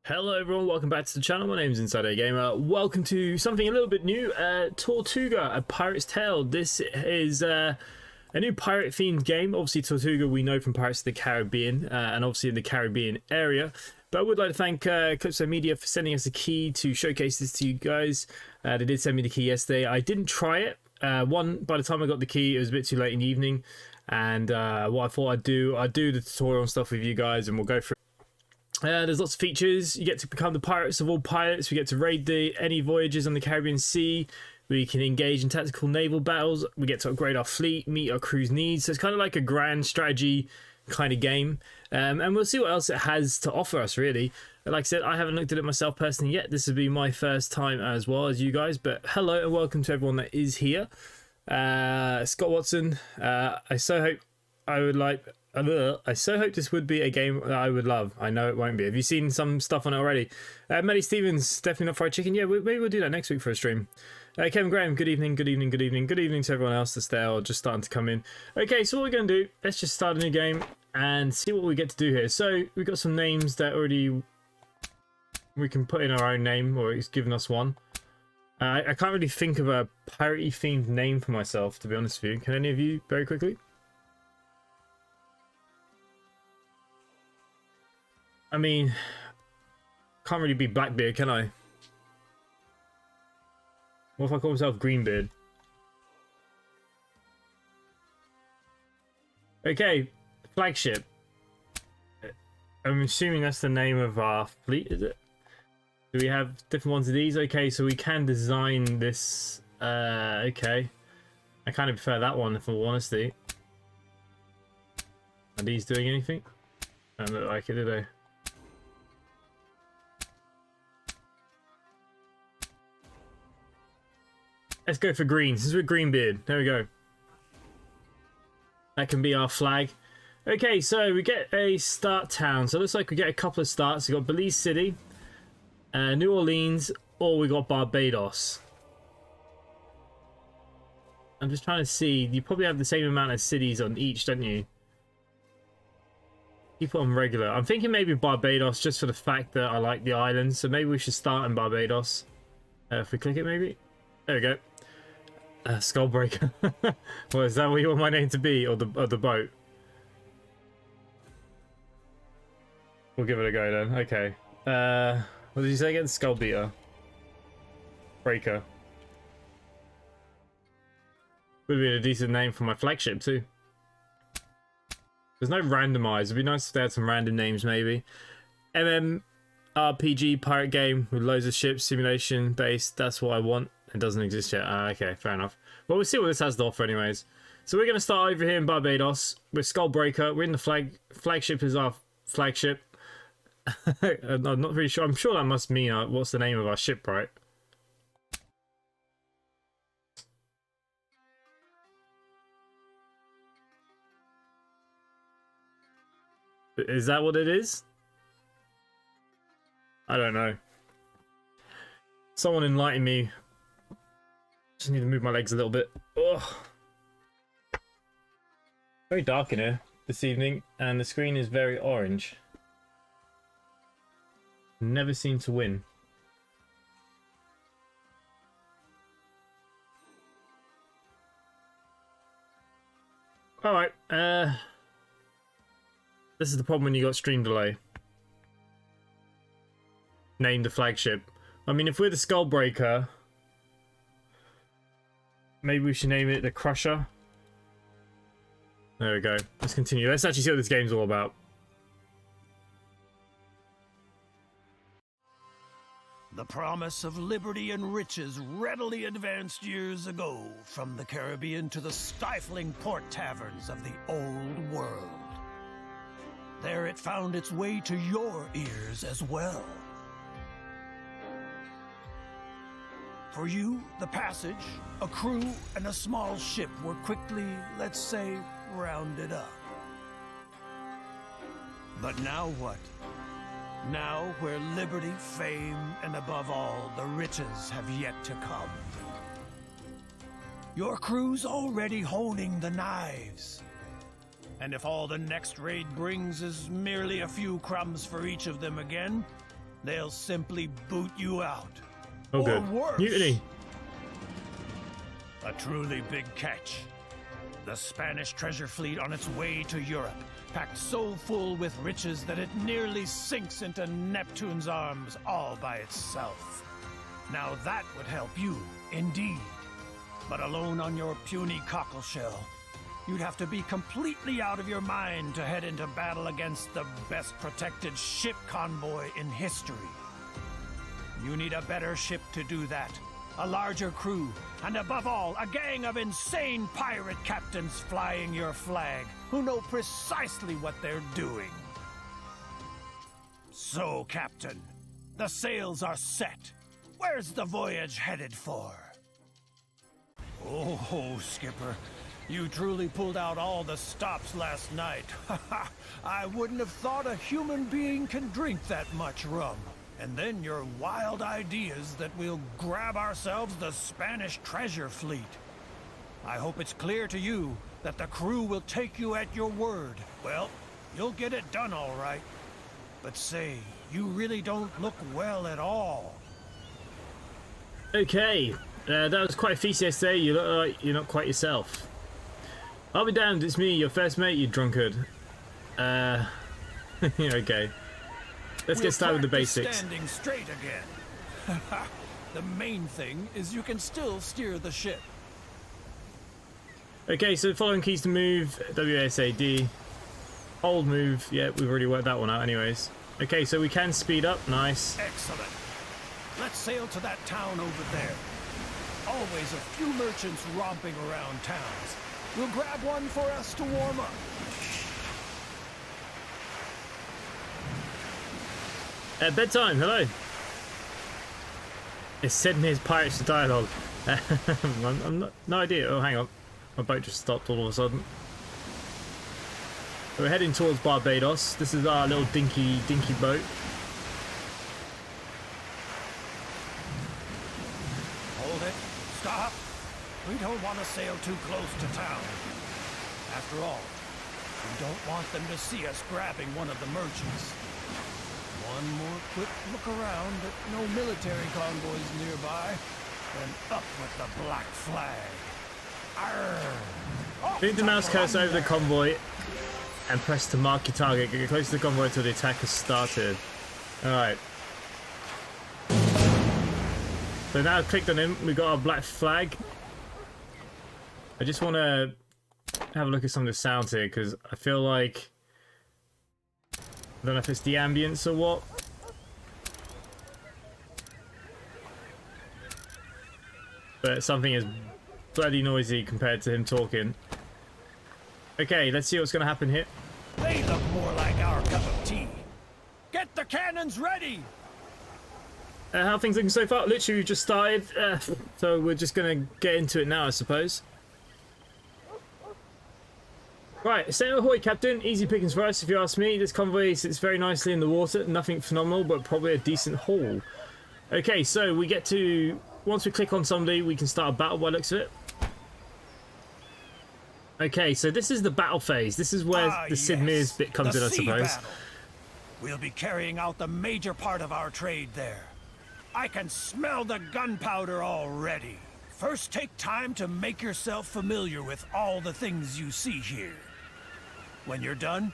Hello everyone, welcome back to the channel. My name is InsideAgameR. Welcome to something a little bit new, Tortuga, A Pirate's Tale. This is a new pirate themed game. Obviously Tortuga we know from Pirates of the Caribbean and obviously in the Caribbean area. But I would like to thank Calypso Media for sending us a key to showcase this to you guys. They did send me the key yesterday. I didn't try it. By the time I got the key it was a bit too late in the evening. And what I thought I'd do the tutorial and stuff with you guys and we'll go through. There's lots of features. You get to become the pirates of all pirates. We get to raid any voyages on the Caribbean Sea. We can engage in tactical naval battles. We get to upgrade our fleet, meet our crew's needs. So it's kind of like a grand strategy kind of game. And we'll see what else it has to offer us, really. Like I said, I haven't looked at it myself personally yet. This will be my first time as well as you guys. But hello and welcome to everyone that is here. Scott Watson. I so hope this would be a game that I would love. I know it won't be. Have you seen some stuff on it already? Melly Stevens, definitely not fried chicken. Yeah, maybe we'll do that next week for a stream. Kevin Graham, good evening, good evening, good evening. Good evening to everyone else that's there or just starting to come in. Okay, so what we're going to do, let's just start a new game and see what we get to do here. So we've got some names that already we can put in our own name, or it's given us one. I can't really think of a piratey themed name for myself, to be honest with you. Can any of you very quickly? I mean, can't really be Blackbeard, can I? What if I call myself Greenbeard? Okay, flagship. I'm assuming that's the name of our fleet, is it? Do we have different ones of these? Okay, so we can design this. Okay. I kind of prefer that one, if all honesty. Are these doing anything? Don't look like it, do they? Let's go for green, since we're Greenbeard. There we go. That can be our flag. Okay, so we get a start town. So it looks like we get a couple of starts. We got Belize City, New Orleans, or we got Barbados. I'm just trying to see. You probably have the same amount of cities on each, don't you? Keep it on regular. I'm thinking maybe Barbados just for the fact that I like the island. So maybe we should start in Barbados. If we click it, maybe. There we go. Skullbreaker. Well, is that what you want my name to be, or the boat? We'll give it a go then. Okay. What did you say again? Skullbeater. Breaker. Would be a decent name for my flagship too. There's no randomized. It'd be nice if they had some random names maybe. MMORPG pirate game with loads of ships, simulation based. That's what I want. It doesn't exist yet. Okay, fair enough. Well, we'll see what this has to offer anyways. So we're going to start over here in Barbados with Skullbreaker. We're in the flagship is our flagship. I'm not really sure. I'm sure that must mean what's the name of our ship, right? Is that what it is? I don't know. Someone enlighten me. Just need to move my legs a little bit. Ugh. Very dark in here this evening, and the screen is very orange. Never seem to win. Alright, this is the problem when you got stream delay. Name the flagship. I mean, if we're the Skullbreaker, maybe we should name it the Crusher. There we go. Let's continue. Let's actually see what this game's all about. The promise of liberty and riches readily advanced years ago from the Caribbean to the stifling port taverns of the old world. There it found its way to your ears as well. For you, the passage, a crew, and a small ship were quickly, let's say, rounded up. But now what? Now where liberty, fame, and above all, the riches have yet to come. Your crew's already honing the knives. And if all the next raid brings is merely a few crumbs for each of them again, they'll simply boot you out. Oh, Or good. worse. Mutiny. A truly big catch. The Spanish treasure fleet on its way to Europe, packed so full with riches that it nearly sinks into Neptune's arms all by itself. Now that would help you, indeed. But alone on your puny cockleshell, you'd have to be completely out of your mind to head into battle against the best protected ship convoy in history. You need a better ship to do that. A larger crew, and above all, a gang of insane pirate captains flying your flag, who know precisely what they're doing. So, Captain, the sails are set. Where's the voyage headed for? Oh, Skipper, you truly pulled out all the stops last night. I wouldn't have thought a human being can drink that much rum. And then your wild ideas that we'll grab ourselves the Spanish treasure fleet. I hope it's clear to you that the crew will take you at your word. Well, you'll get it done all right. But say, you really don't look well at all. Okay, that was quite a feast yesterday. You look like you're not quite yourself. I'll be damned, it's me, your first mate, you drunkard. Okay. Let's get started with the basics. Standing straight again. The main thing is you can still steer the ship. Okay, so following keys to move, WSAD. Hold move, yeah, we've already worked that one out anyways. Okay, so we can speed up, nice. Excellent. Let's sail to that town over there. Always a few merchants romping around towns. We'll grab one for us to warm up. Bedtime, hello. It's Sydney's Pirates dialogue. I'm not, no idea. Oh, hang on. My boat just stopped all of a sudden. We're heading towards Barbados. This is our little dinky boat. Hold it. Stop. We don't want to sail too close to town. After all, we don't want them to see us grabbing one of the merchants. One more quick look around at no military convoys nearby, and up with the black flag. Arr! Move the mouse cursor over the convoy and press to mark your target. Get close to the convoy until the attack has started. Alright. So now I've clicked on him, we've got our black flag. I just want to have a look at some of the sounds here, because I feel like... I don't know if it's the ambience or what. But something is bloody noisy compared to him talking. Okay, let's see what's going to happen here. They look more like our cup of tea. Get the cannons ready! How are things looking so far? Literally, we just started, so we're just going to get into it now, I suppose. Right, sail ahoy, Captain. Easy pickings for us, if you ask me. This convoy sits very nicely in the water. Nothing phenomenal, but probably a decent haul. Okay, so we get to... Once we click on somebody, we can start a battle by the looks of it. Okay, so this is the battle phase. This is where the Sid Meier's bit comes in, I suppose. Battle. We'll be carrying out the major part of our trade there. I can smell the gunpowder already. First, take time to make yourself familiar with all the things you see here. When you're done,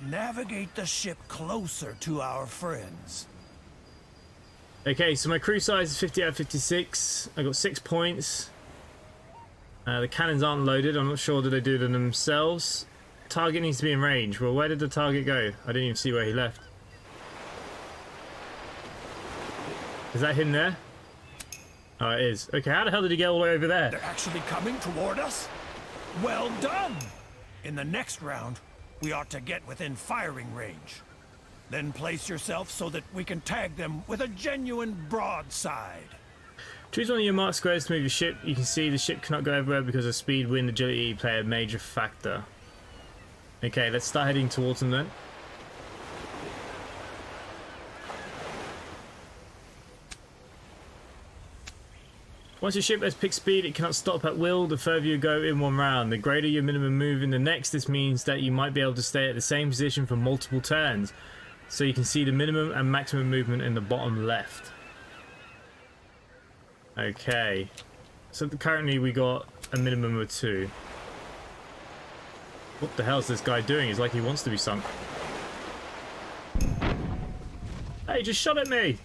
navigate the ship closer to our friends. Okay, so my crew size is 50 out of 56. I got 6 points. The cannons aren't loaded. I'm not sure that they do them themselves. Target needs to be in range. Well, where did the target go? I didn't even see where he left. Is that him there? Oh, it is. Okay, how the hell did he get all the way over there? They're actually coming toward us? Well done! In the next round, we ought to get within firing range. Then place yourself so that we can tag them with a genuine broadside. Choose one of your marked squares to move your ship. You can see the ship cannot go everywhere because of speed, wind, agility play a major factor. Okay, let's start heading towards them then. Once your ship has picked speed, it cannot stop at will. The further you go in one round, the greater your minimum move in the next. This means that you might be able to stay at the same position for multiple turns. so you can see the minimum and maximum movement in the bottom left. Okay, so currently we got a minimum of 2. What the hell is this guy doing? It's like he wants to be sunk. Hey, just shot at me!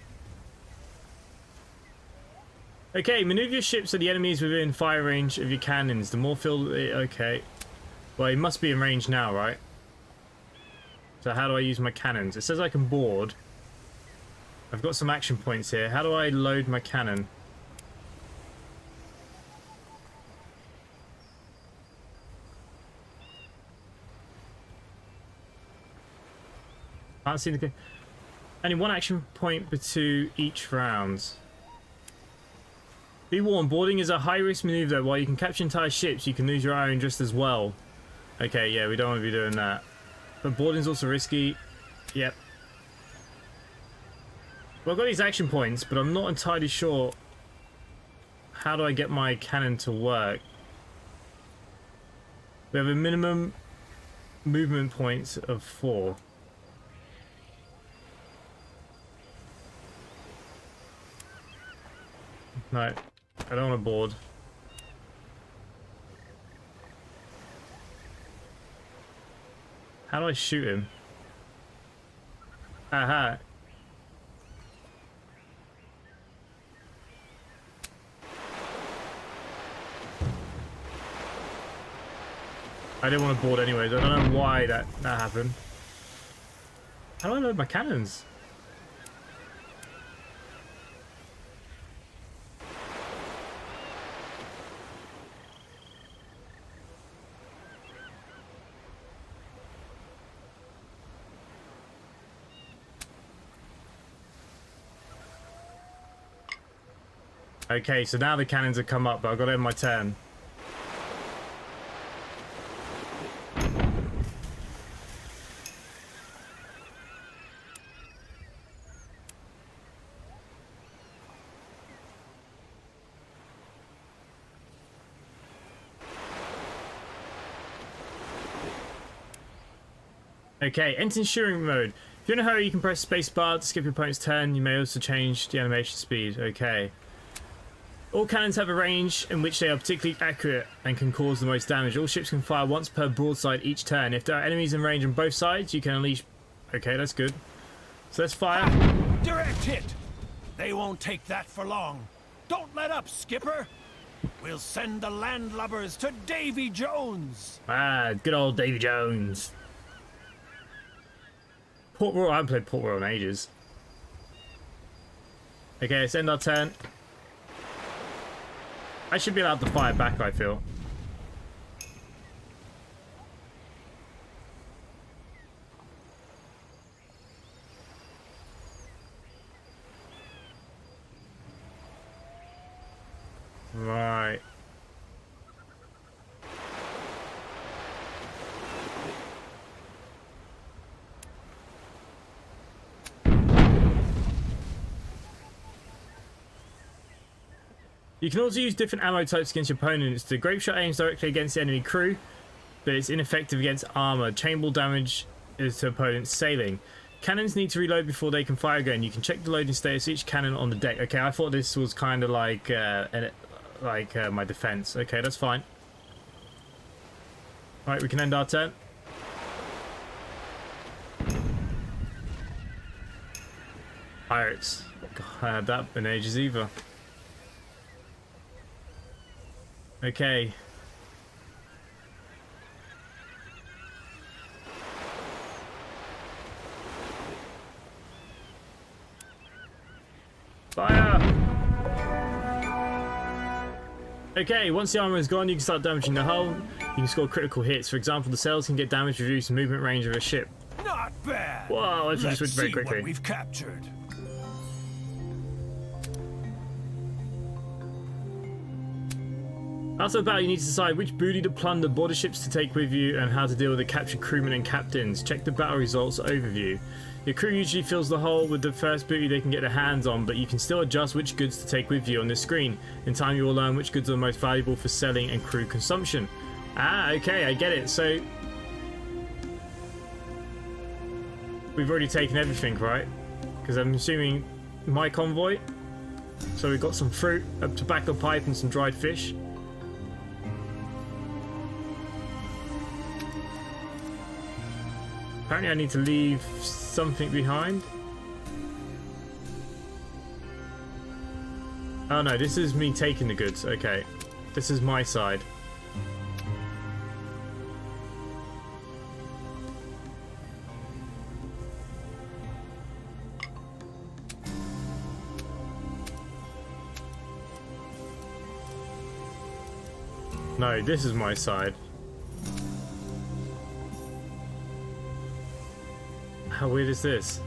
Okay, maneuver your ship so the enemy is within fire range of your cannons. The more field... Okay. Well, he must be in range now, right? So how do I use my cannons? It says I can board. I've got some action points here. How do I load my cannon? Can't see the... Only 1 action point per 2 each round. Be warned, boarding is a high-risk maneuver. While you can capture entire ships, you can lose your own just as well. Okay, yeah, we don't want to be doing that. But boarding's also risky. Yep. Well, I've got these action points, but I'm not entirely sure how do I get my cannon to work. We have a minimum movement points of 4. No, I don't want to board. How do I shoot him? Aha. I didn't want to board anyways. I don't know why that happened. How do I load my cannons? Okay, so now the cannons have come up, but I've got to end my turn. Okay, enter ensuring mode. If you're in a hurry, you can press spacebar to skip your opponent's turn. You may also change the animation speed. Okay. All cannons have a range in which they are particularly accurate and can cause the most damage. All ships can fire once per broadside each turn. If there are enemies in range on both sides, you can unleash... Okay, that's good. So let's fire. Direct hit! They won't take that for long. Don't let up, Skipper! We'll send the landlubbers to Davy Jones! Ah, good old Davy Jones. Port Royal, I haven't played Port Royal in ages. Okay, let's end our turn. I should be allowed to fire back, I feel. Right. You can also use different ammo types against your opponents. The grape shot aims directly against the enemy crew, but it's ineffective against armor. Chainball damage is to opponents sailing. Cannons need to reload before they can fire again. You can check the loading status of each cannon on the deck. Okay, I thought this was kind of like my defense. Okay, that's fine. All right, we can end our turn. Pirates. God, I had that in ages either. Okay. Fire! Okay, once the armor is gone, you can start damaging the hull. You can score critical hits. For example, the sails can get damage reduced movement range of a ship. Not bad! Whoa, let's just switch very quickly. What we've captured. After the battle, you need to decide which booty to plunder, border ships to take with you, and how to deal with the captured crewmen and captains. Check the battle results overview. Your crew usually fills the hull with the first booty they can get their hands on, but you can still adjust which goods to take with you on this screen. In time, you will learn which goods are the most valuable for selling and crew consumption. Ah, okay, I get it. So we've already taken everything, right? Because I'm assuming my convoy. So we've got some fruit, a tobacco pipe, and some dried fish. Apparently I need to leave something behind. Oh no, this is me taking the goods. Okay. This is my side. No, this is my side. How weird is this?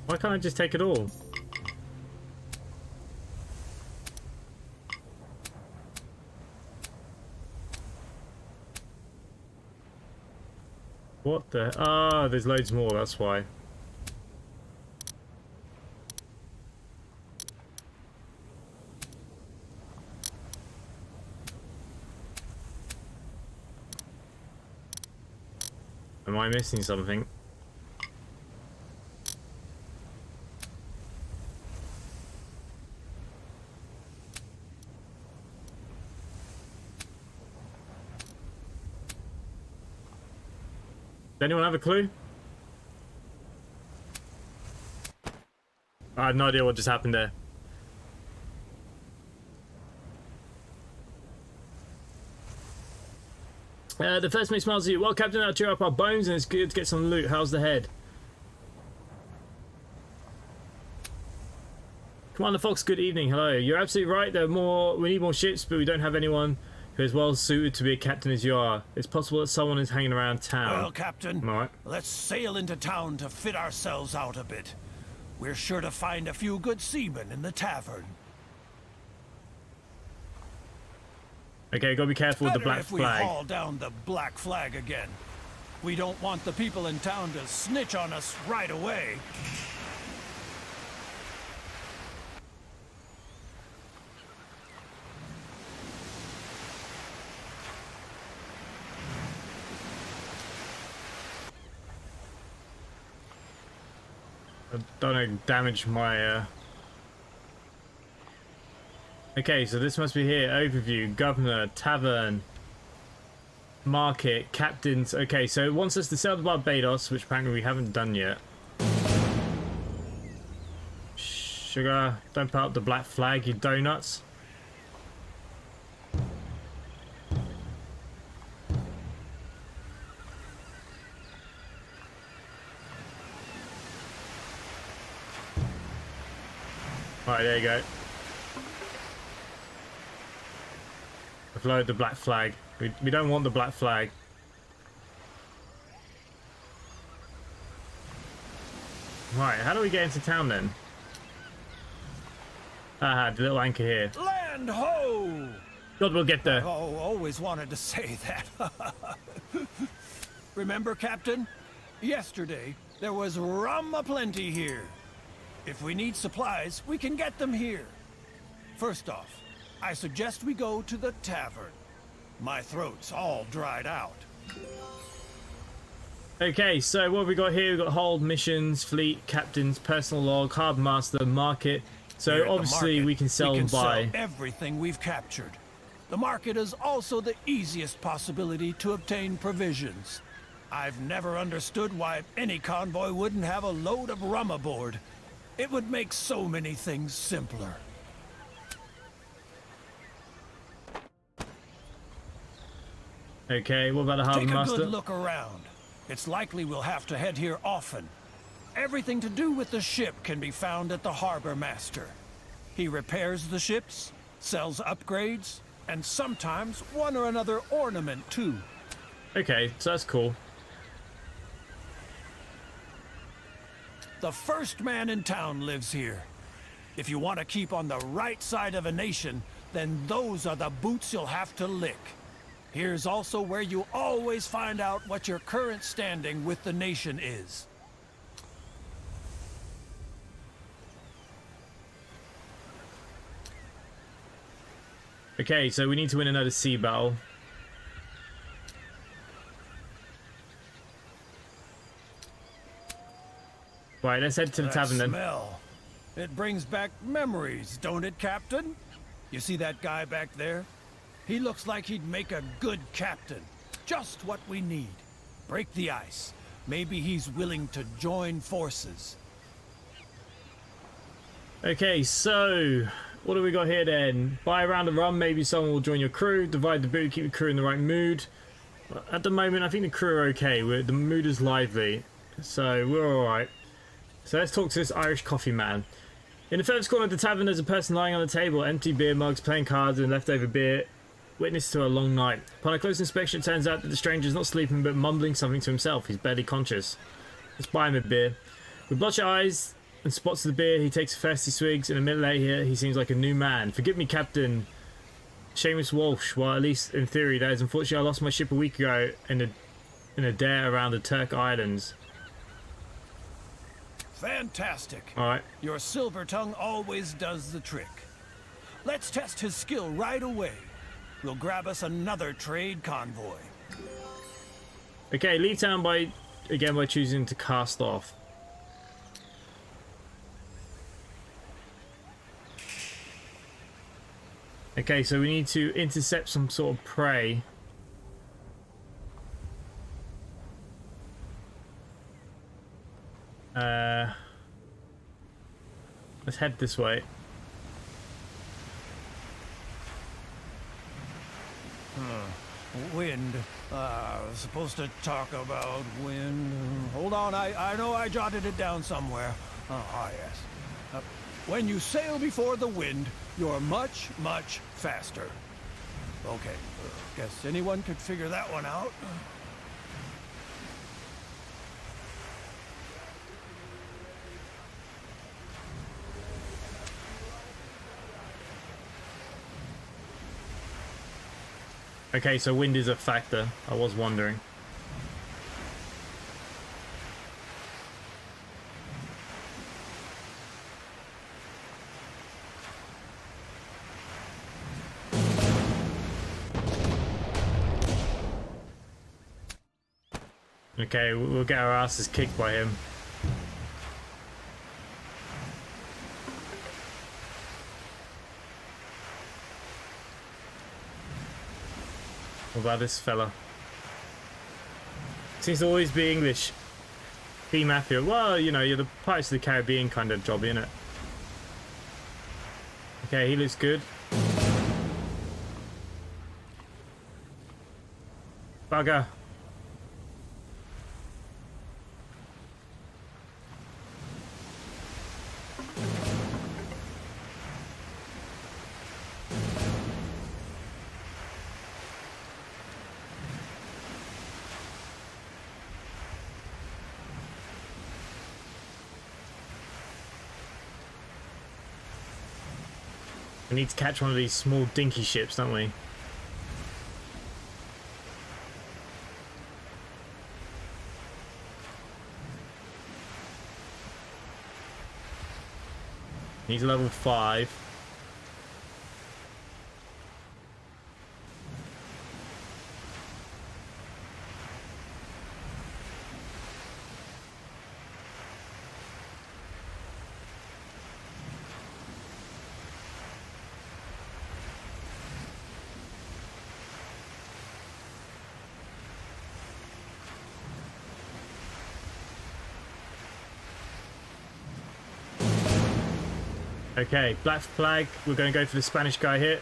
Why can't I just take it all? What the? Ah, there's loads more, that's why. Am I missing something? Does anyone have a clue? I have no idea what just happened there. The first mate smiles at you. Well, Captain, I'll cheer up our bones and it's good to get some loot. How's the head? Commander Fox, good evening. Hello. You're absolutely right. We need more ships, but we don't have anyone who is well suited to be a captain as you are. It's possible that someone is hanging around town. Well, Captain, right. Let's sail into town to fit ourselves out a bit. We're sure to find a few good seamen in the tavern. Okay, gotta be careful with the black if flag. we haul down the black flag again. We don't want the people in town to snitch on us right away. I don't know, damage my Okay, so this must be here. Overview, governor, tavern, market, captains. Okay, so it wants us to sail to Barbados, which apparently we haven't done yet. Sugar, don't put up the black flag, you donuts. Right, there you go. I've lowered the black flag. We don't want the black flag. Right, how do we get into town then? Aha, the little anchor here. Land ho! God, we'll get there. Oh, always wanted to say that. Remember, Captain? Yesterday, there was rum aplenty here. If we need supplies, we can get them here. First off, I suggest we go to the tavern. My throat's all dried out. Okay, so what have we got here? We've got hold, missions, fleet, captains, personal log, harbour master, market. So obviously we can sell and buy everything we've captured. The market is also the easiest possibility to obtain provisions. I've never understood why any convoy wouldn't have a load of rum aboard. It would make so many things simpler. Okay, what about the harbour master? Take a good look around. It's likely we'll have to head here often. Everything to do with the ship can be found at the harbor master. He repairs the ships, sells upgrades, and sometimes one or another ornament too. Okay, so that's cool. The first man in town lives here. If you want to keep on the right side of a nation, then those are the boots you'll have to lick. Here's also where you always find out what your current standing with the nation is. Okay, so we need to win another sea battle. Right, let's head to the tavern then. Smell. It brings back memories, don't it, Captain? You see that guy back there? He looks like he'd make a good captain. Just what we need. Break the ice. Maybe he's willing to join forces. Okay, so what do we got here then? Buy a round of rum, maybe someone will join your crew. Divide the booty, keep the crew in the right mood. At the moment, I think the crew are okay. The mood is lively, so we're alright. So let's talk to this Irish coffee man. In the furthest corner of the tavern, there's a person lying on the table, empty beer mugs, playing cards, and leftover beer. Witness to a long night. Upon a close inspection, it turns out that the stranger is not sleeping but mumbling something to himself. He's barely conscious. Let's buy him a beer. With bloodshot eyes and spots of the beer, he takes a thirsty swigs, and a minute later, he seems like a new man. Forgive me, Captain Seamus Walsh. Well, at least in theory, that is. Unfortunately, I lost my ship a week ago in a dare around the Turk Islands. Fantastic. Alright. Your silver tongue always does the trick. Let's test his skill right away. We'll grab us another trade convoy. Okay, leave town by choosing to cast off. Okay, so we need to intercept some sort of prey. Let's head this way. Wind. Supposed to talk about wind. Hold on, I know I jotted it down somewhere. Yes. When you sail before the wind, you're much, much faster. Okay, guess anyone could figure that one out. Okay, so wind is a factor. I was wondering. Okay, we'll get our asses kicked by him. What about this fella? Seems to always be English. Be mafia. Well, you know, you're the Pirates of the Caribbean kind of job, isn't it? Okay, he looks good. Bugger. We need to catch one of these small dinky ships, don't we? He's level 5. Okay, black flag. We're going to go for the Spanish guy here.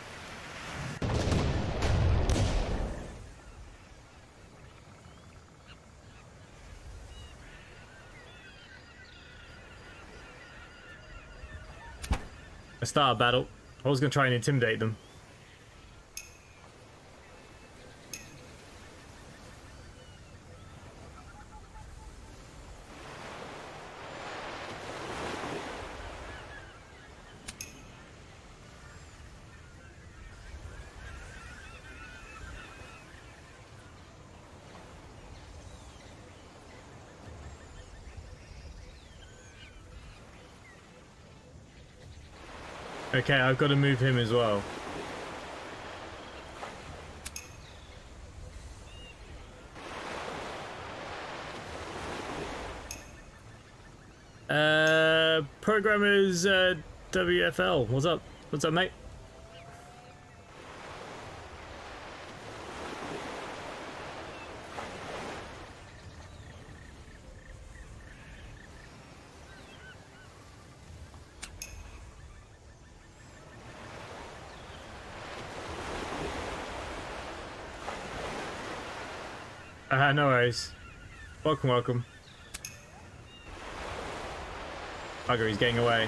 Let's start a battle. I was going to try and intimidate them. Okay, I've got to move him as well. Programmers WFL. What's up? What's up, mate? No worries. Welcome, welcome. Bugger, he's getting away.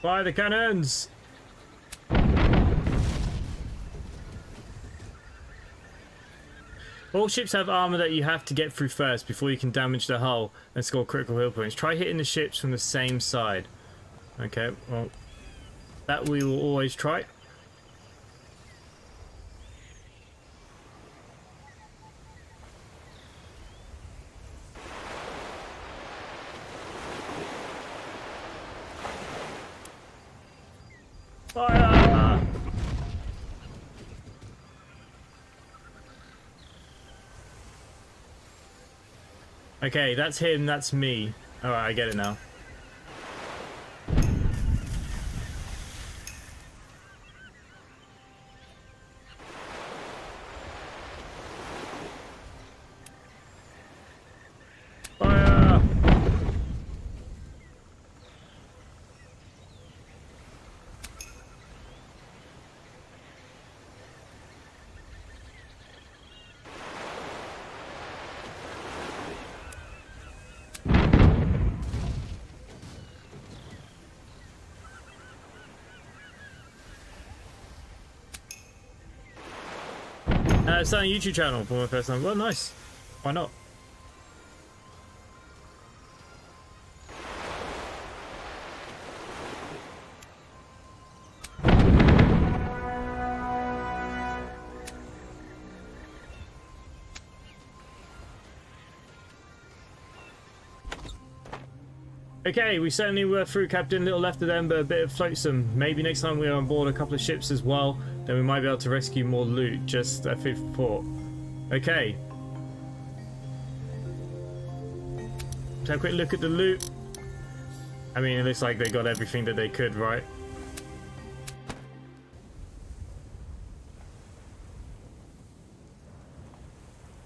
Fire the cannons! All ships have armor that you have to get through first before you can damage the hull and score critical hit points. Try hitting the ships from the same side. Okay, well, that we will always try. Fire! Okay, that's him, that's me. Alright, I get it now. Fire! Starting a YouTube channel for my first time. Well, nice. Why not? Okay, we certainly were through, Captain. Little left of them, but a bit of flotsam. Maybe next time we're on board a couple of ships as well, then we might be able to rescue more loot. Just a food for thought. Okay. Let's have a quick look at the loot. I mean, it looks like they got everything that they could, right?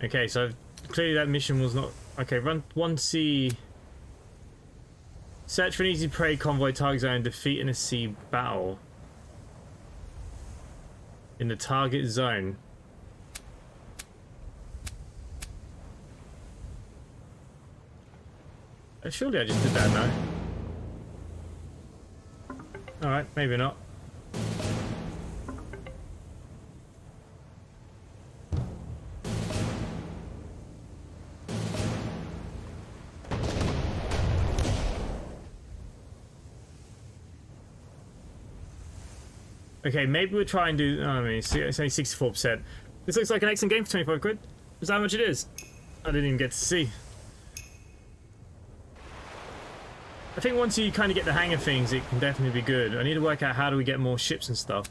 Okay, so clearly that mission was not... Okay, run 1C... Search for an easy prey convoy target zone, defeat in a sea battle. In the target zone. Surely I just did that now. Alright, maybe not. Okay, maybe we'll try and do... I mean, it's only 64%. This looks like an excellent game for 25 quid. Is that how much it is? I didn't even get to see. I think once you kind of get the hang of things, it can definitely be good. I need to work out how do we get more ships and stuff.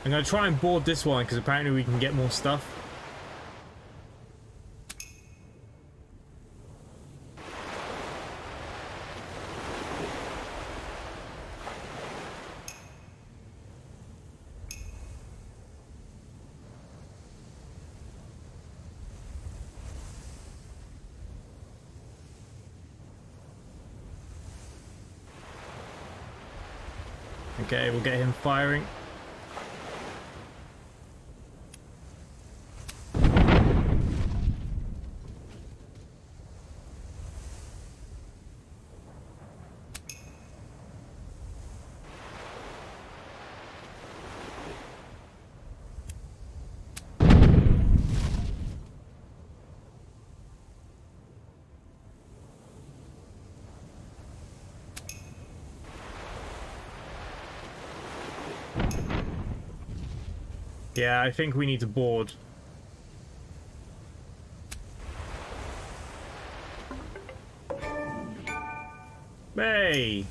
I'm going to try and board this one, because apparently we can get more stuff. Okay, we'll get him firing. Yeah, I think we need to board. Hey!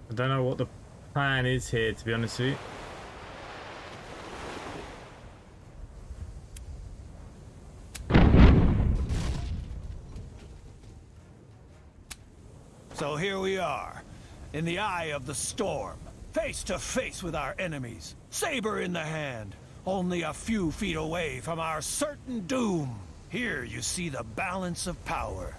I don't know what the plan is here, to be honest with you. So here we are, in the eye of the storm, face to face with our enemies, saber in the hand, only a few feet away from our certain doom. Here you see the balance of power.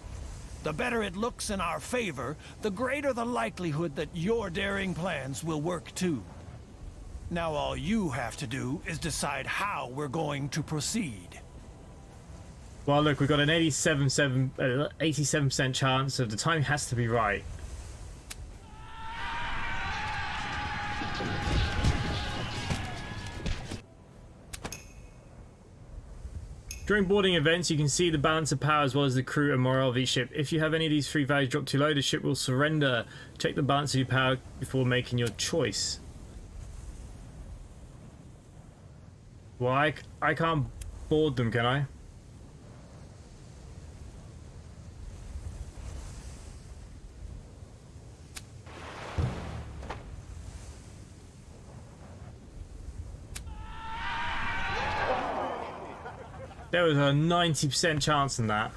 The better it looks in our favor, the greater the likelihood that your daring plans will work too. Now all you have to do is decide how we're going to proceed. Well, look, we've got an 87% chance, so the timing has to be right. During boarding events, you can see the balance of power as well as the crew and morale of each ship. If you have any of these three values drop too low, the ship will surrender. Check the balance of your power before making your choice. Well, I can't board them, can I? There was a 90% chance in that.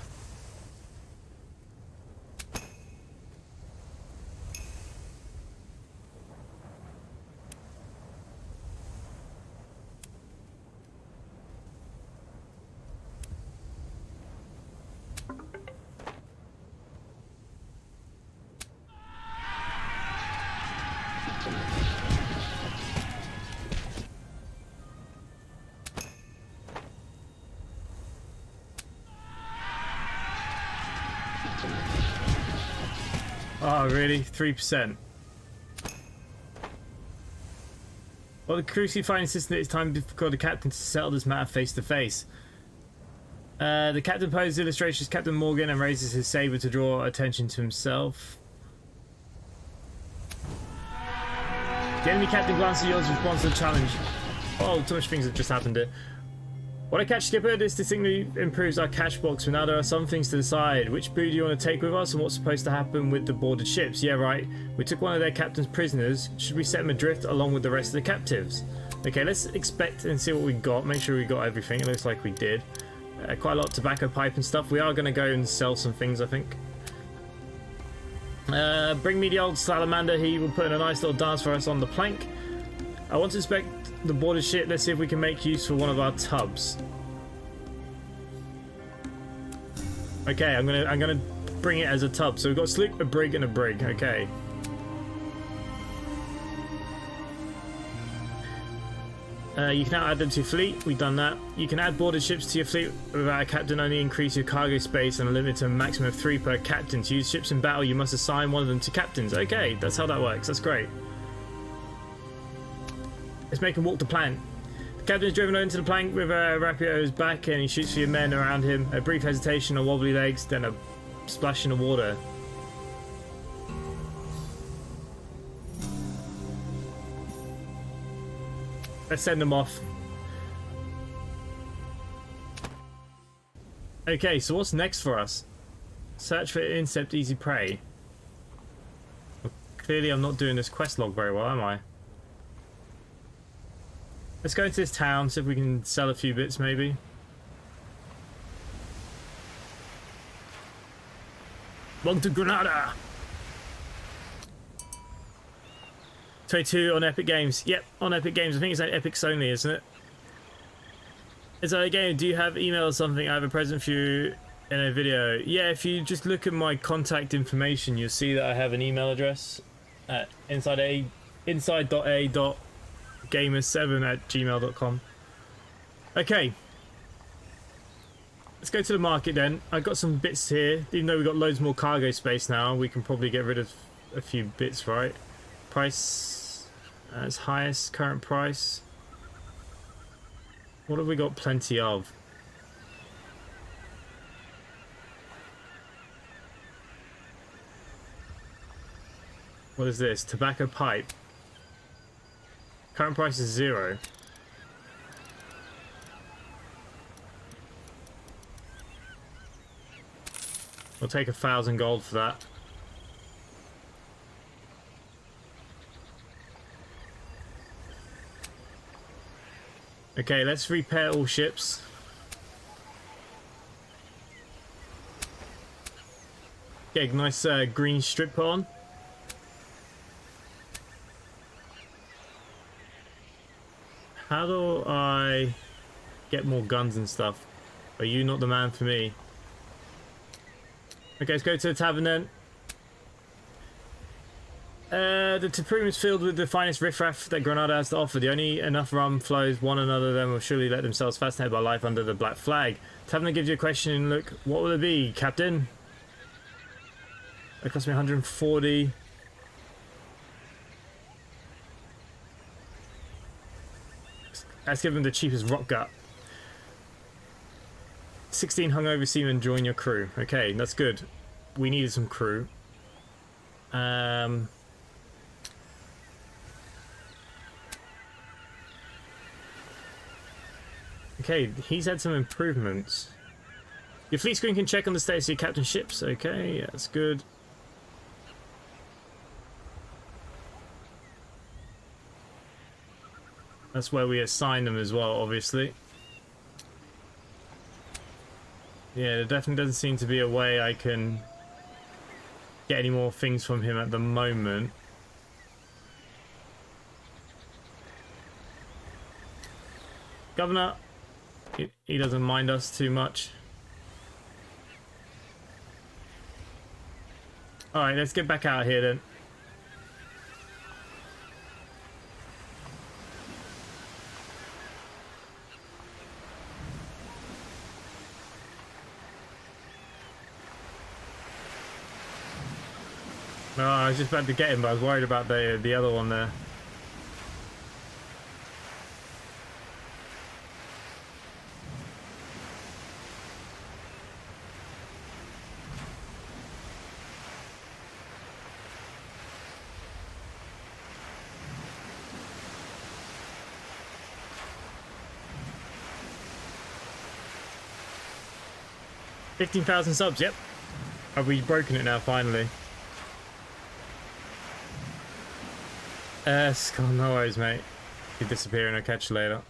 Oh, really? 3%. Well, the crew chief finally insisted that it's time for the captain to settle this matter face to face. The captain poses illustrations Captain Morgan and raises his saber to draw attention to himself. The enemy captain glances at yours in response to the challenge. Oh, too much things have just happened here. What I catch, Skipper, this distinctly improves our catch box, but now there are some things to decide. Which boot do you want to take with us and what's supposed to happen with the boarded ships? Yeah, right. We took one of their captain's prisoners. Should we set them adrift along with the rest of the captives? Okay, let's inspect and see what we got. Make sure we got everything. It looks like we did. Quite a lot of tobacco pipe and stuff. We are going to go and sell some things, I think. Bring me the old salamander. He will put in a nice little dance for us on the plank. I want to inspect the boarded ship. Let's see if we can make use for one of our tubs. Okay, I'm gonna bring it as a tub. So we've got a sloop, a brig, and a brig. Okay. You can now add them to your fleet. We've done that. You can add boarded ships to your fleet without a captain. Only increase your cargo space and a limit to a maximum of 3 per captain. To use ships in battle, you must assign one of them to captains. Okay, that's how that works. That's great. Let's make him walk the plank. The captain is driven into the plank with a rapier at his back and he shoots for your men around him. A brief hesitation on wobbly legs, then a splash in the water. Let's send them off. Okay, so what's next for us? Search for intercept easy prey. Well, clearly I'm not doing this quest log very well, am I? Let's go into this town, see if we can sell a few bits maybe. Welcome to Granada! 22 on Epic Games. Yep, on Epic Games. I think it's like Epics only, isn't it? InsideAgameR, do you have email or something? I have a present for you in a video. Yeah, if you just look at my contact information, you'll see that I have an email address at inside.a.gamer7@gmail.com. Okay. Let's go to the market then. I've got some bits here. Even though we've got loads more cargo space now, we can probably get rid of a few bits, right? Price as highest, current price. What have we got plenty of? What is this? Tobacco pipe. Current price is 0. We'll take 1,000 gold for that. Okay, let's repair all ships. Get a nice green strip on. How do I get more guns and stuff? Are you not the man for me? Okay, let's go to the tavern then. The taproom is filled with the finest riffraff that Granada has to offer. The only enough rum flows, one another of them will surely let themselves fascinated by life under the black flag. Tavern gives you a question. Look, what will it be, Captain? It cost me 140. Let's give them the cheapest rock gut. 16 hungover seamen join your crew. Okay, that's good. We needed some crew. Okay, he's had some improvements. Your fleet screen can check on the status of your captain's ships. Okay, yeah, that's good. That's where we assign them as well, obviously. Yeah, there definitely doesn't seem to be a way I can get any more things from him at the moment. Governor, he doesn't mind us too much. Alright, let's get back out here then. No, I was just about to get him, but I was worried about the other one there. $15,000 subs, yep. Have we broken it now, finally? Skull, no worries, mate. You disappear and I'll catch you later.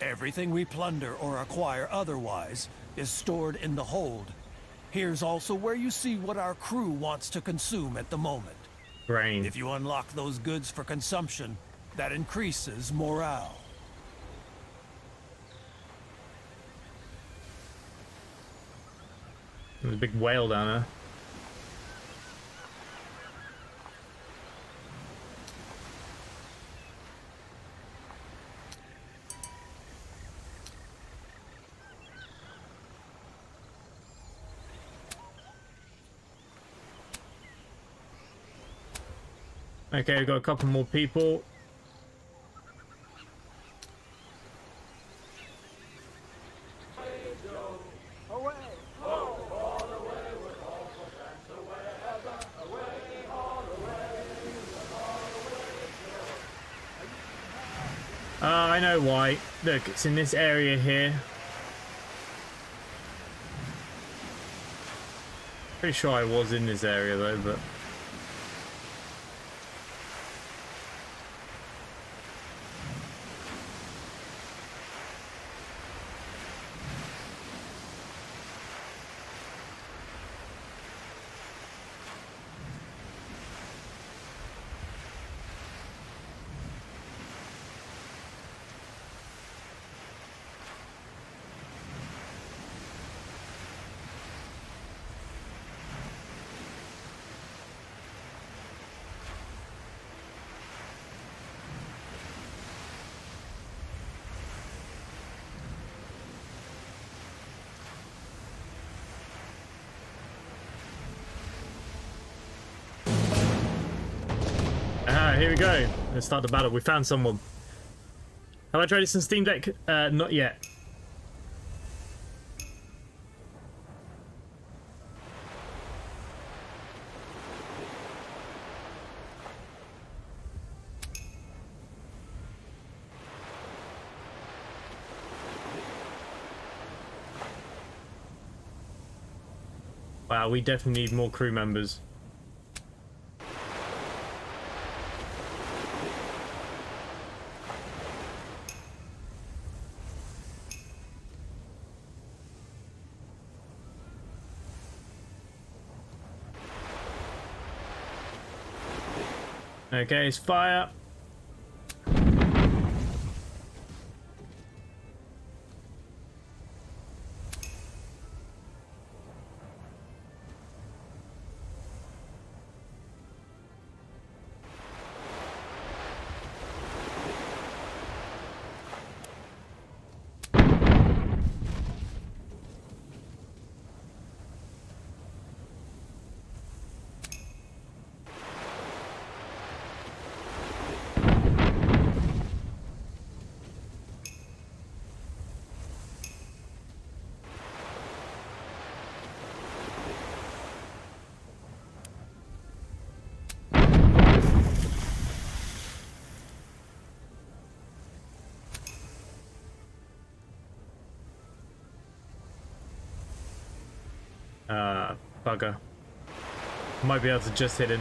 Everything we plunder or acquire otherwise is stored in the hold. Here's also where you see what our crew wants to consume at the moment. Brain. If you unlock those goods for consumption, that increases morale. There's a big whale down there. Okay, we've got a couple more people. I know why. Look, it's in this area here. Pretty sure I was in this area though, but... Here we go. Let's start the battle. We found someone. Have I tried this on Steam Deck? Not yet. Wow, we definitely need more crew members. Okay, it's fire. Bugger. Might be able to just hit him.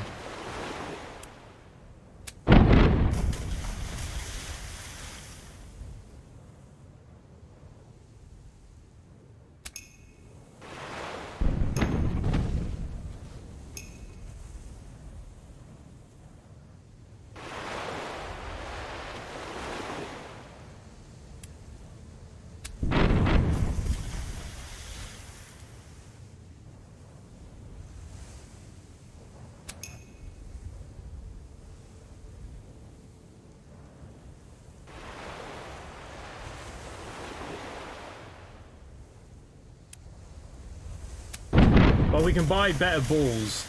But we can buy better balls.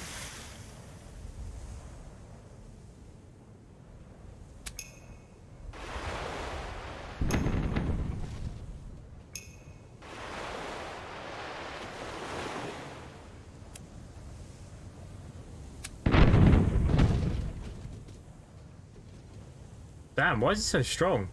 Damn, why is it so strong?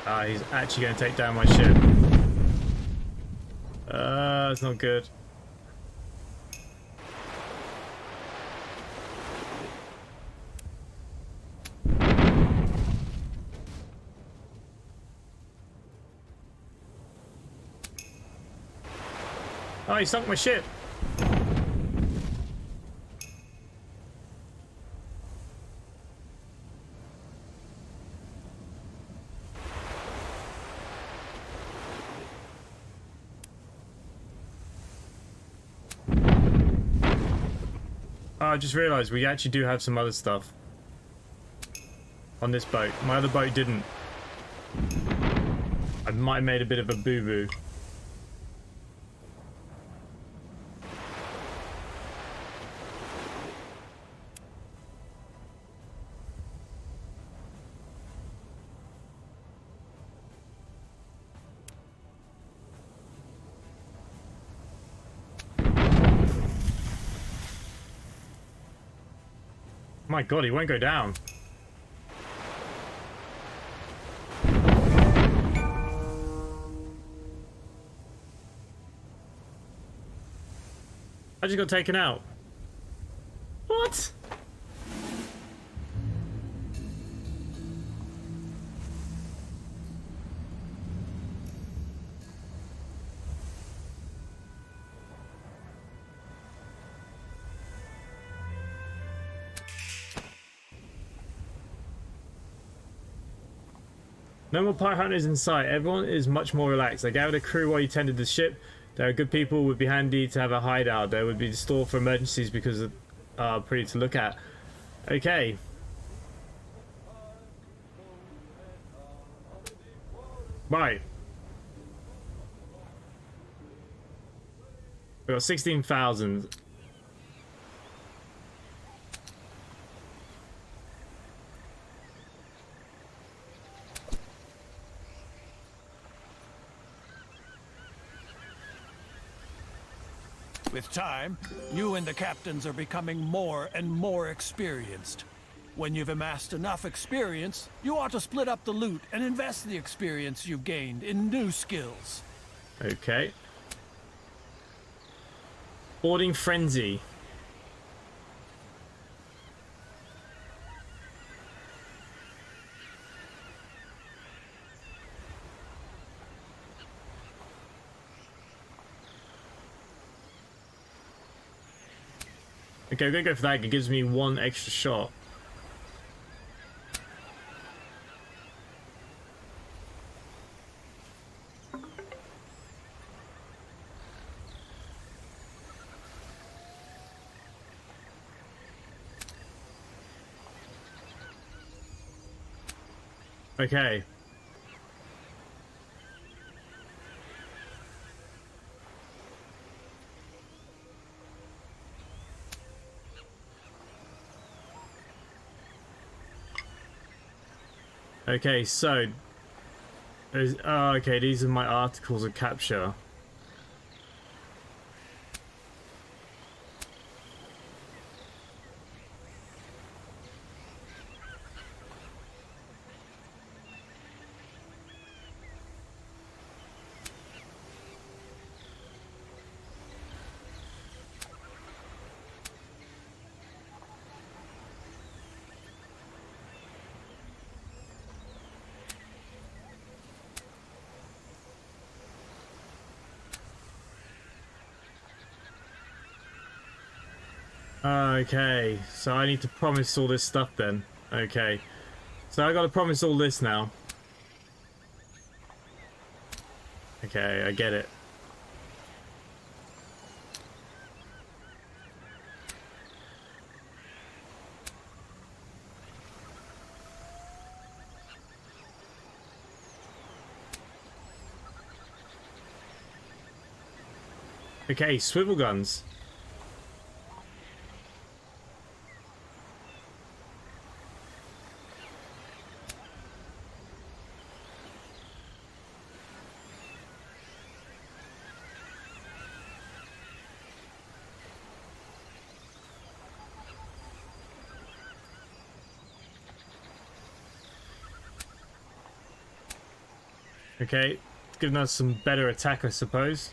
Ah, he's actually going to take down my ship. That's not good. Oh, he sunk my ship. Oh, I just realized we actually do have some other stuff on this boat. My other boat didn't. I might have made a bit of a boo-boo. My god, he won't go down. I just got taken out. What? No more pirate hunters in sight. Everyone is much more relaxed. I gathered a crew while you tended the ship. There are good people. Would be handy to have a hideout. There would be the store for emergencies because pretty to look at. Okay. Right. We got 16,000. With time, you and the captains are becoming more and more experienced. When you've amassed enough experience, you ought to split up the loot and invest the experience you've gained in new skills. Okay. Boarding frenzy. Okay, we're gonna go for that. It gives me 1 extra shot. Okay. Okay, so oh, okay, these are my articles of capture. Okay, so I need to promise all this stuff then. Okay, so I gotta promise all this now. Okay, I get it. Okay, swivel guns. Okay, it's giving us some better attack, I suppose.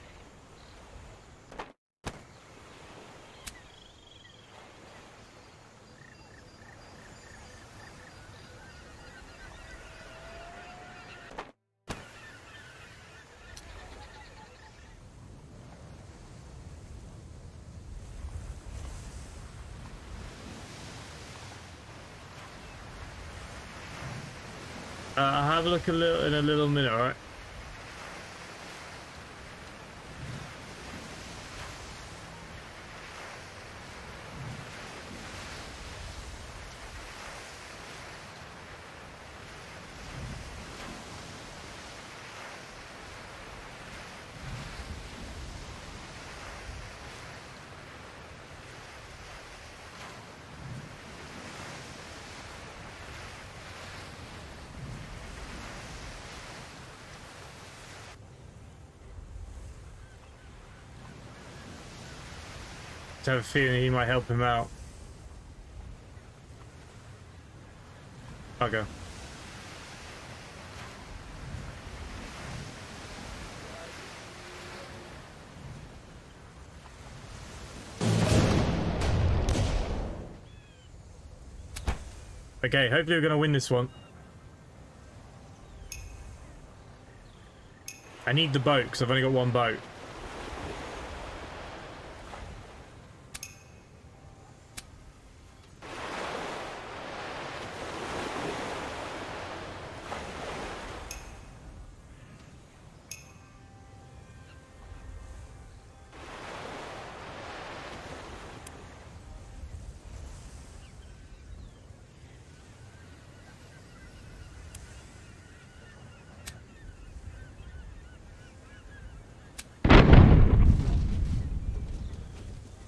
I'll have a look in a little minute, alright? I have a feeling he might help him out. I'll go. Okay, hopefully we're going to win this one. I need the boat because I've only got 1 boat.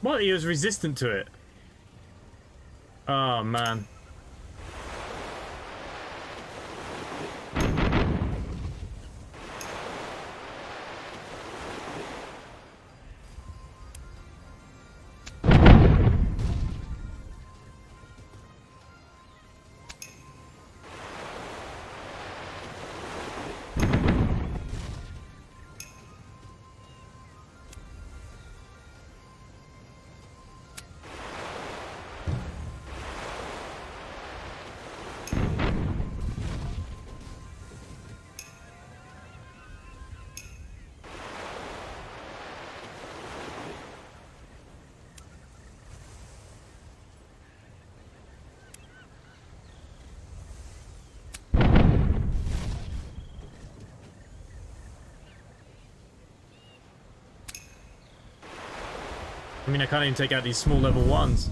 What? He was resistant to it. Oh, man. I mean, I can't even take out these small level ones.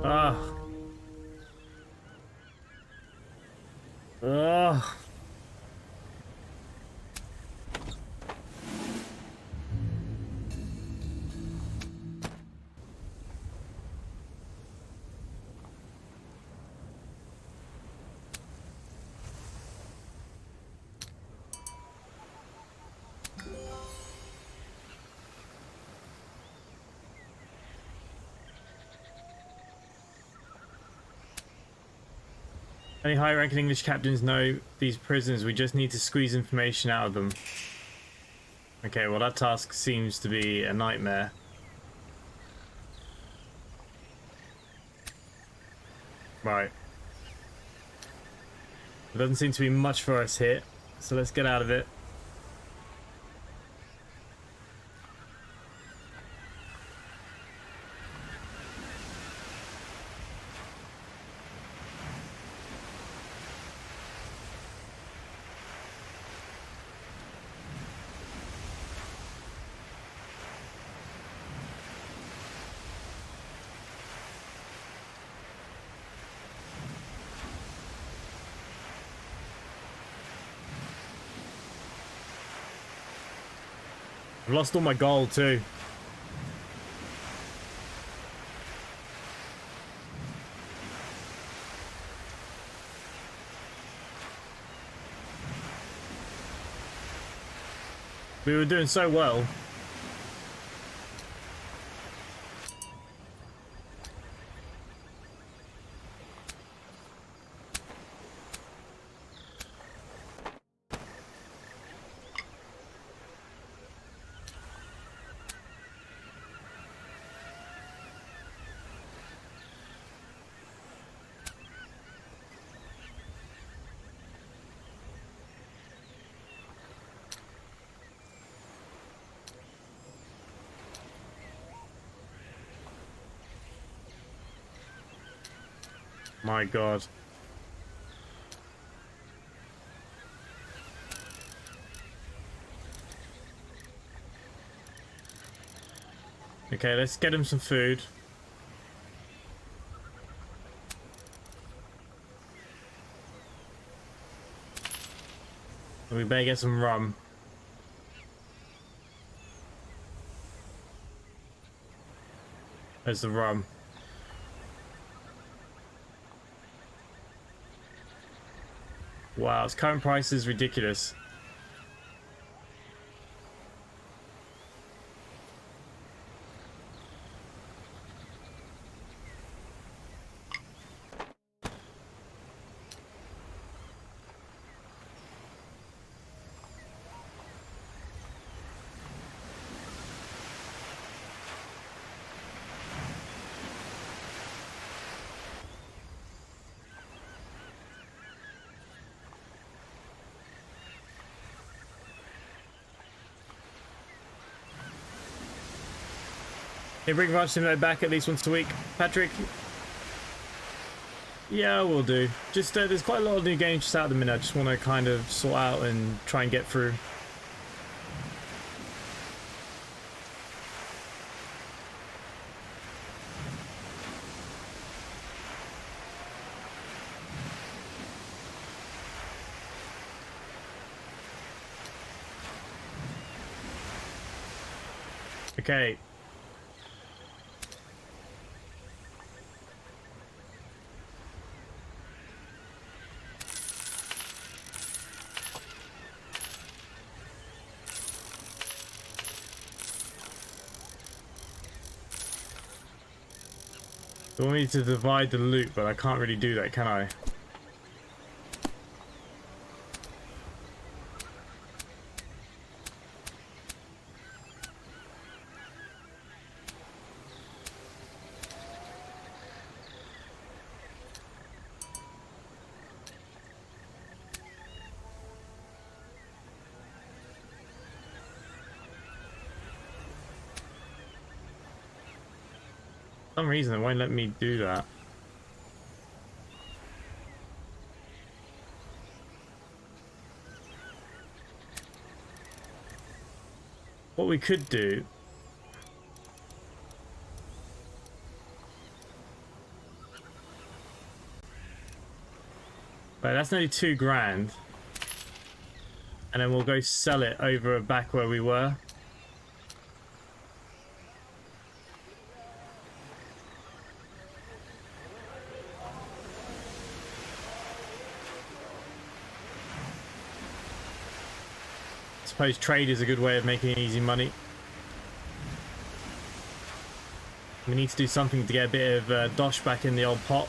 Ah. Ugh. Any high-ranking English captains know these prisoners. We just need to squeeze information out of them. Okay, well that task seems to be a nightmare. Right. There doesn't seem to be much for us here, so let's get out of it. I've lost all my gold too. We were doing so well. My God. Okay, let's get him some food. And we better get some rum. There's the rum. Wow, its current price is ridiculous. Hey, bring Raj Simulator back at least once a week. Patrick? Yeah, we'll do. Just, there's quite a lot of new games just out at the minute. I just want to kind of sort out and try and get through. Okay. I want me to divide the loot, but I can't really do that, can I? For some reason it won't let me do that. What we could do But that's nearly 2 grand. And then we'll go sell it over back where we were. I suppose trade is a good way of making easy money. We need to do something to get a bit of dosh back in the old pot.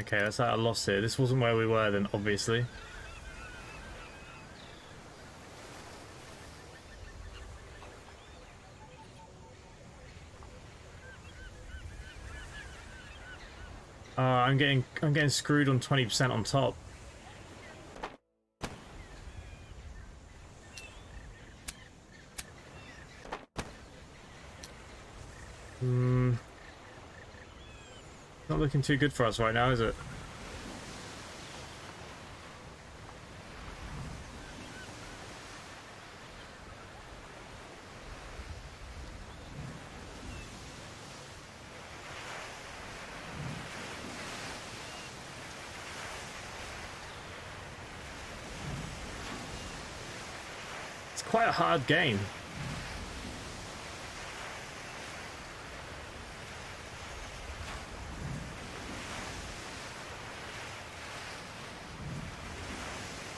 Okay, that's at a loss here. This wasn't where we were then, obviously. I'm getting screwed on 20% on top. Not looking too good for us right now, is it? It's quite a hard game.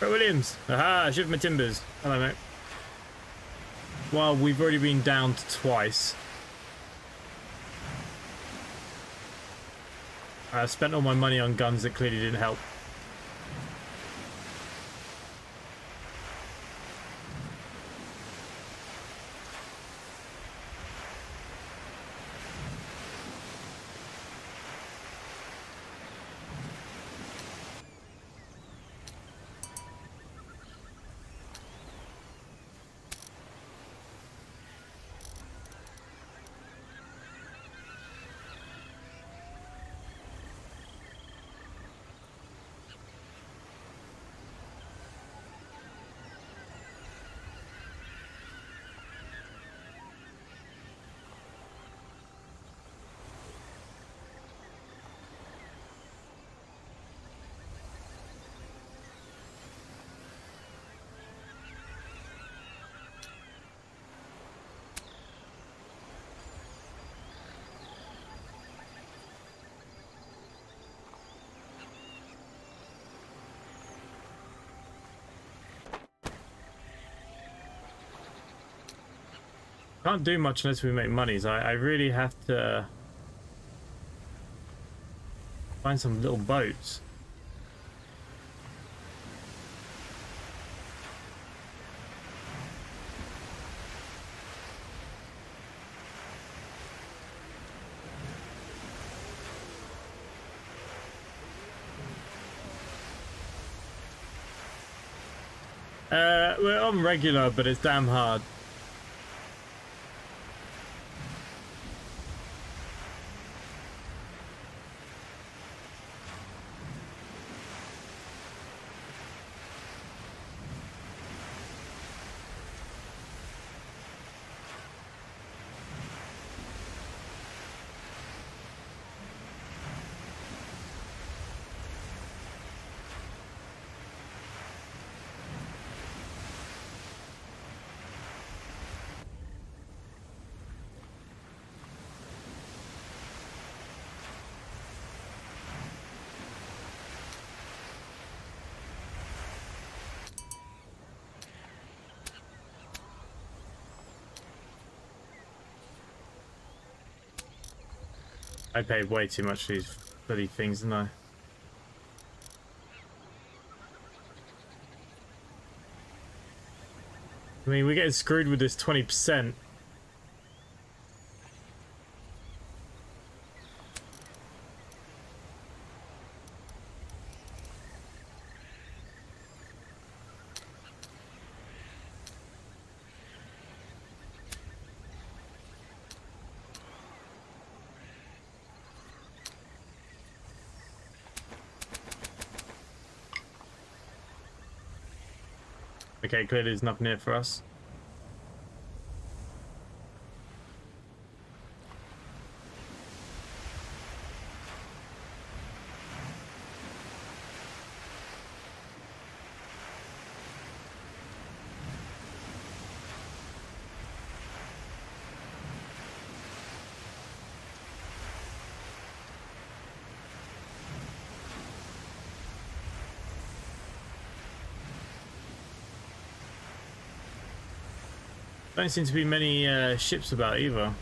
Williams, aha, shift my timbers. Hello, mate. Well, we've already been downed twice. I spent all my money on guns that clearly didn't help. Can't do much unless we make monies. I really have to find some little boats. We're on regular, but it's damn hard. I paid way too much for these bloody things, didn't I? I mean, we're getting screwed with this 20%. Okay, clearly there's nothing here for us. Don't seem to be many ships about either.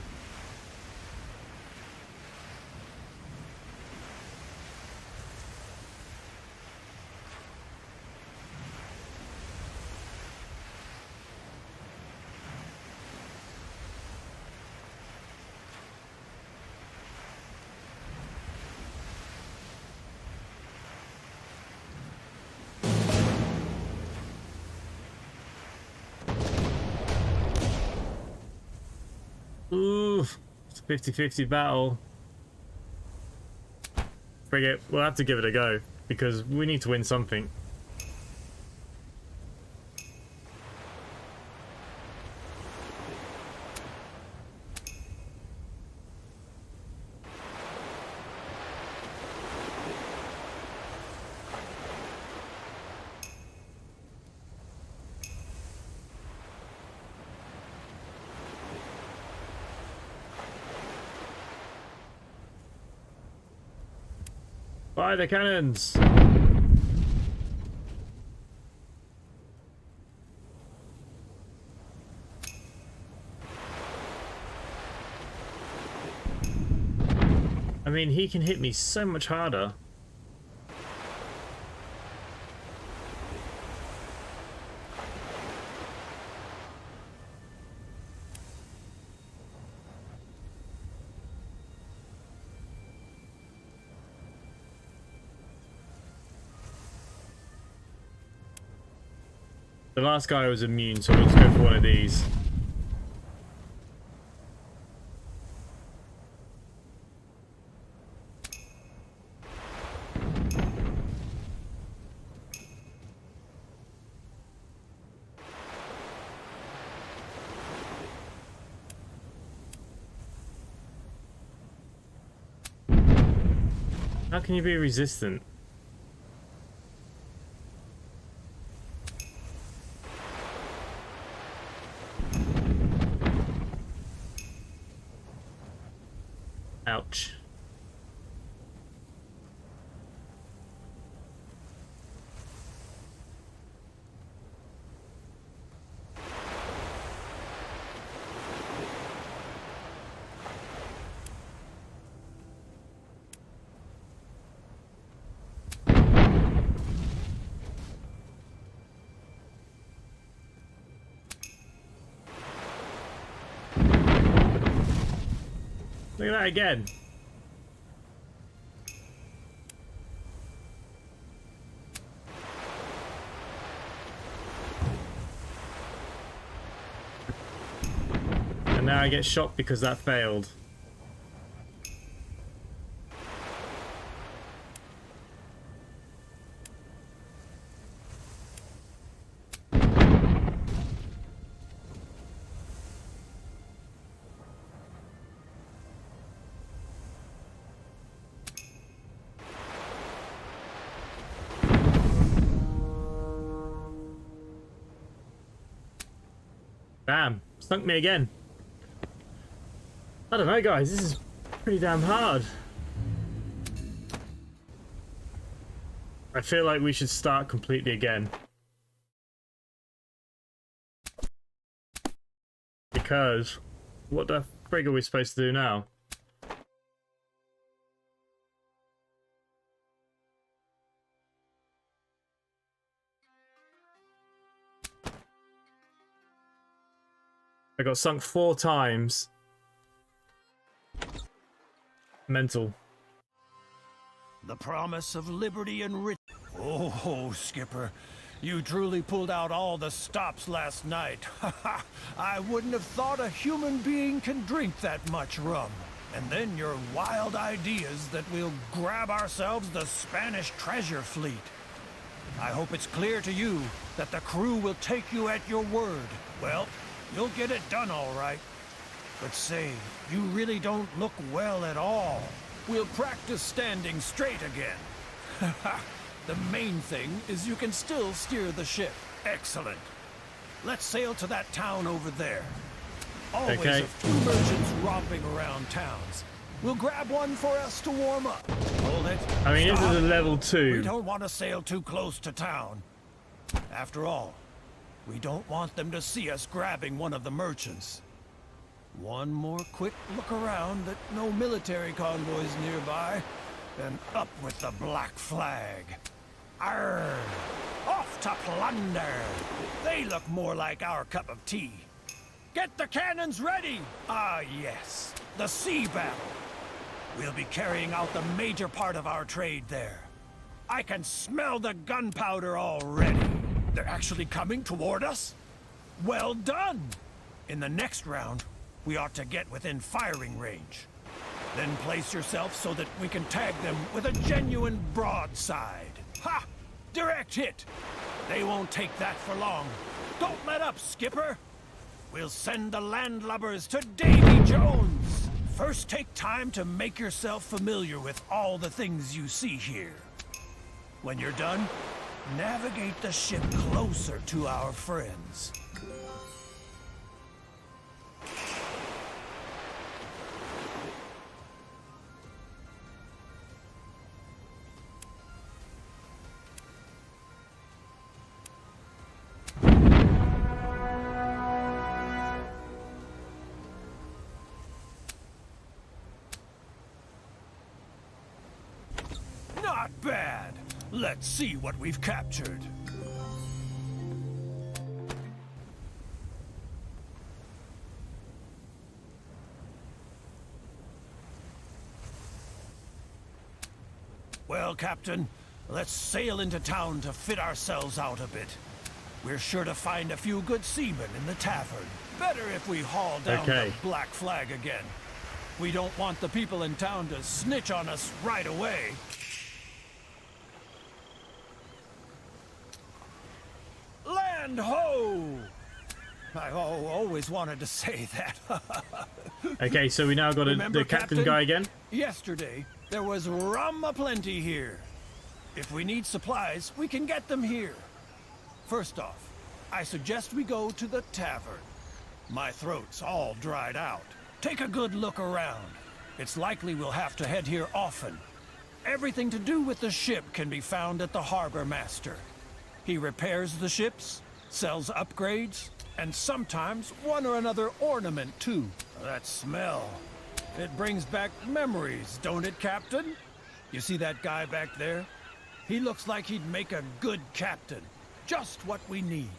Ooh, it's a 50-50 battle. Frigate, we'll have to give it a go because we need to win something. Fire the cannons! I mean, he can hit me so much harder. The last guy was immune, so we'll just go for one of these. How can you be resistant? Ouch. Look at that again. And now I get shot because that failed. Damn, stunk me again. I don't know, guys, this is pretty damn hard. I feel like we should start completely again. Because, what the frig are we supposed to do now? I got sunk 4 times. Mental. The promise of liberty and rich. Oh, Skipper, you truly pulled out all the stops last night. I wouldn't have thought a human being can drink that much rum. And then your wild ideas that we'll grab ourselves the Spanish treasure fleet. I hope it's clear to you that the crew will take you at your word. Well, you'll get it done all right. But say, you really don't look well at all. We'll practice standing straight again. The main thing is you can still steer the ship. Excellent. Let's sail to that town over there. Always Okay. a few merchants romping around towns. We'll grab one for us to warm up. Hold it. I mean, this Stop. is a level We 2. don't want to sail too close to town. After all, we don't want them to see us grabbing one of the merchants. One more quick look around that no military convoys nearby, and up with the black flag. Arr! Off to plunder! They look more like our cup of tea. Get the cannons ready! Ah, yes, the sea battle. We'll be carrying out the major part of our trade there. I can smell the gunpowder already. They're actually coming toward us? Well done! In the next round, we ought to get within firing range. Then place yourself so that we can tag them with a genuine broadside. Ha! Direct hit! They won't take that for long. Don't let up, Skipper! We'll send the landlubbers to Davy Jones! First, take time to make yourself familiar with all the things you see here. When you're done, navigate the ship closer to our friends. Not bad. Let's see what we've captured. Well, Captain, let's sail into town to fit ourselves out a bit. We're sure to find a few good seamen in the tavern. Better if we haul down the black flag again. We don't want the people in town to snitch on us right away. Land ho! I always wanted to say that. Okay, so we now got Remember, the captain guy again. Yesterday, there was rum aplenty here. If we need supplies, we can get them here. First off, I suggest we go to the tavern. My throat's all dried out. Take a good look around. It's likely we'll have to head here often. Everything to do with the ship can be found at the harbor master. He repairs the ships, sells upgrades, and sometimes one or another ornament too. That smell. It brings back memories, don't it, Captain? You see that guy back there? He looks like he'd make a good captain. Just what we need.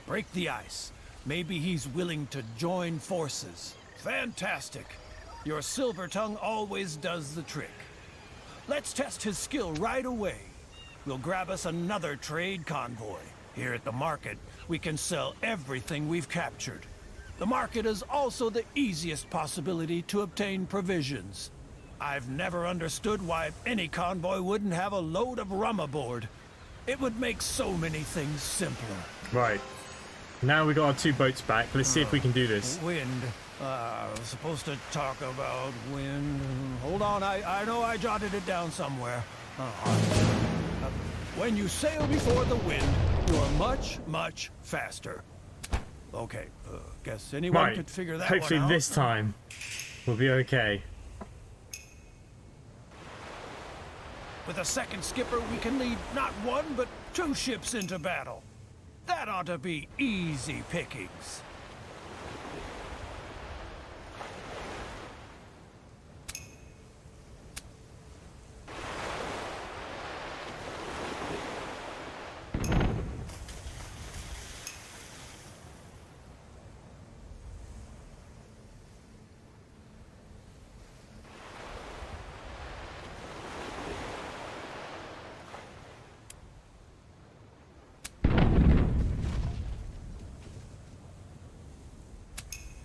Break the ice. Maybe he's willing to join forces. Fantastic. Your silver tongue always does the trick. Let's test his skill right away. We'll grab us another trade convoy. Here at the market, we can sell everything we've captured. The market is also the easiest possibility to obtain provisions. I've never understood why any convoy wouldn't have a load of rum aboard. It would make so many things simpler. Right. Now we got our 2 boats back. Let's see if we can do this. Wind. I was supposed to talk about wind. Hold on, I know I jotted it down somewhere. When you sail before the wind, you're much, much faster. Okay, guess anyone could figure that Hopefully one out. this time we'll be okay. With a second skipper, we can lead not 1, but 2 ships into battle. That ought to be easy pickings.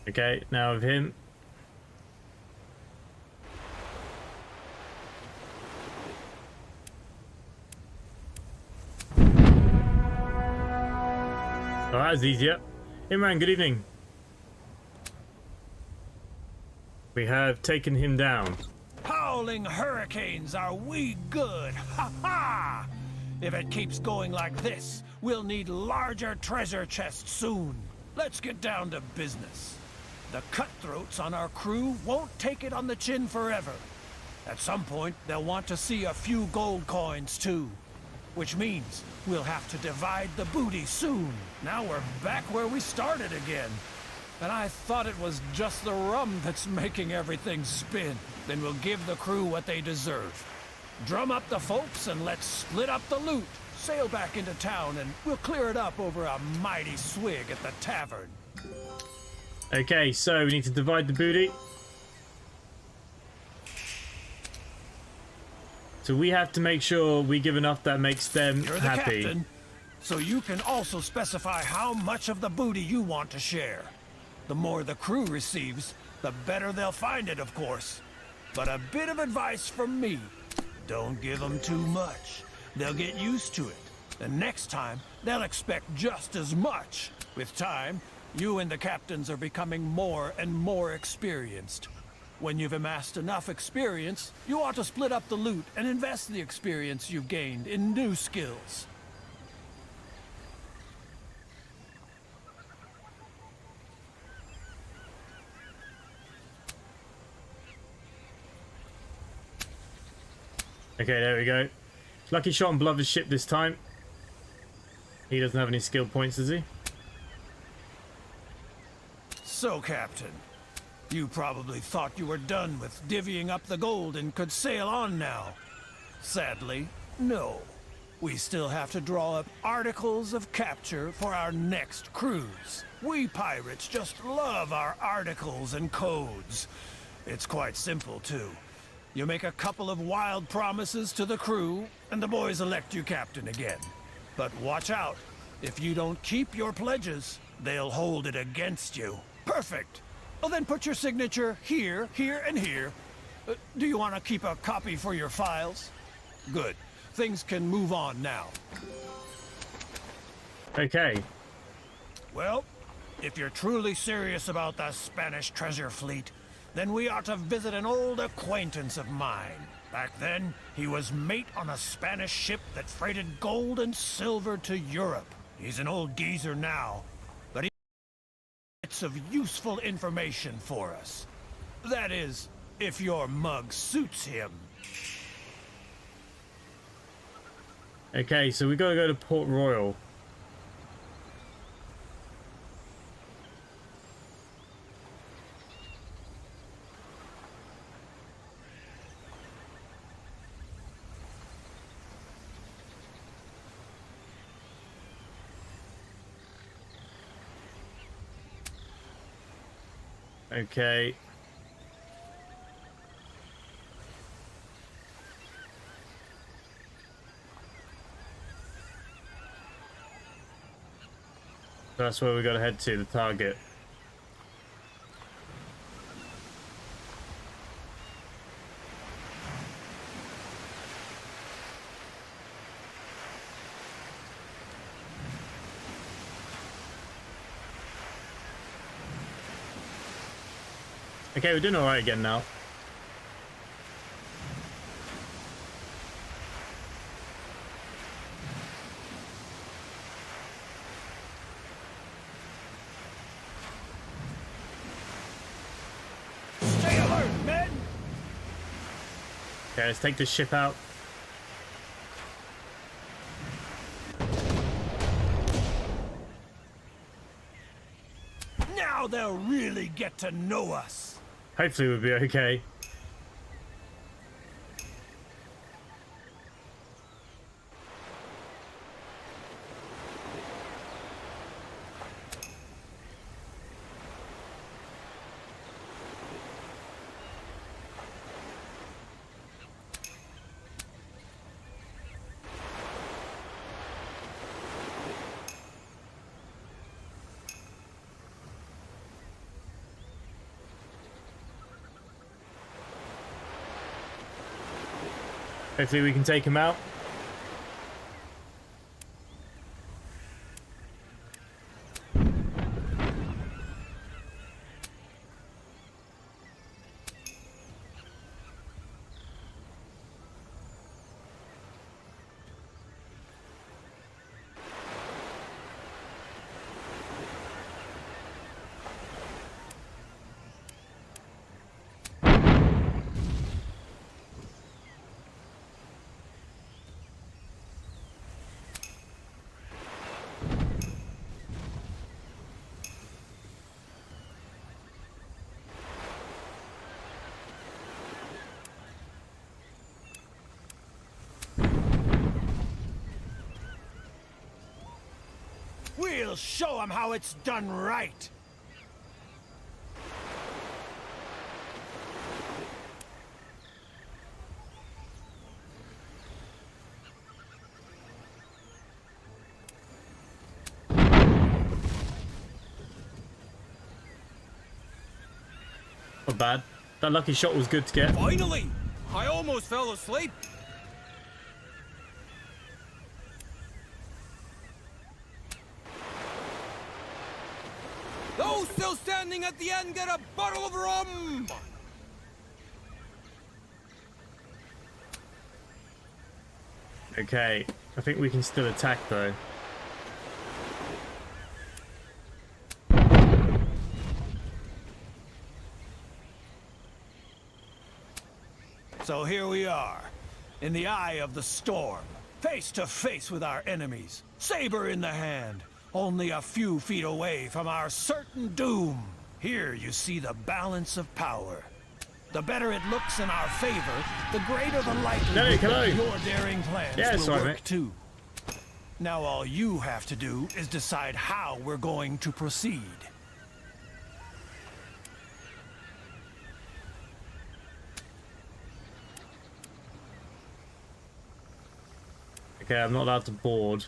Okay, now with him. Oh, that's easier. Imran, good evening. We have taken him down. Howling hurricanes, are we good? Ha ha! If it keeps going like this, we'll need larger treasure chests soon. Let's get down to business. The cutthroats on our crew won't take it on the chin forever. At some point, they'll want to see a few gold coins too. Which means we'll have to divide the booty soon. Now we're back where we started again. And I thought it was just the rum that's making everything spin. Then we'll give the crew what they deserve. Drum up the folks and let's split up the loot. Sail back into town and we'll clear it up over a mighty swig at the tavern. Okay, so we need to divide the booty. So we have to make sure we give enough that makes them You're the happy. captain, so you can also specify how much of the booty you want to share. The more the crew receives, the better they'll find it, of course. But a bit of advice from me. Don't give them too much. They'll get used to it. And next time, they'll expect just as much. With time, you and the captains are becoming more and more experienced. When you've amassed enough experience, you ought to split up the loot and invest the experience you've gained in new skills. Okay, there we go. Lucky shot on Blubber's ship this time. He doesn't have any skill points, does he? So, Captain, you probably thought you were done with divvying up the gold and could sail on now. Sadly, no. We still have to draw up articles of capture for our next cruise. We pirates just love our articles and codes. It's quite simple, too. You make a couple of wild promises to the crew, and the boys elect you captain again. But watch out. If you don't keep your pledges, they'll hold it against you. Perfect. Well, then put your signature here, here, and here. Do you want to keep a copy for your files? Good. Things can move on now. Okay. Well, if you're truly serious about the Spanish treasure fleet, then we ought to visit an old acquaintance of mine. Back then, he was mate on a Spanish ship that freighted gold and silver to Europe. He's an old geezer now, but he has bits of useful information for us. That is, if your mug suits him. Okay, so we gotta go to Port Royal. Okay. That's where we gotta head to, the target. Okay, we're doing alright again now. Stay alert, men! Okay, let's take this ship out. Now they'll really get to know us. Hopefully we'll be okay. Hopefully we can take him out. show them how it's done right. Not bad. That lucky shot was good to get. Finally! I almost fell asleep. Those still standing at the end get a bottle of rum! Okay, I think we can still attack though. So here we are, in the eye of the storm, face to face with our enemies, saber in the hand, only a few feet away from our certain doom. Here you see the balance of power. The better it looks in our favor, the greater the likelihood that your daring plans will work too. Now all you have to do is decide how we're going to proceed. Okay, I'm not allowed to board.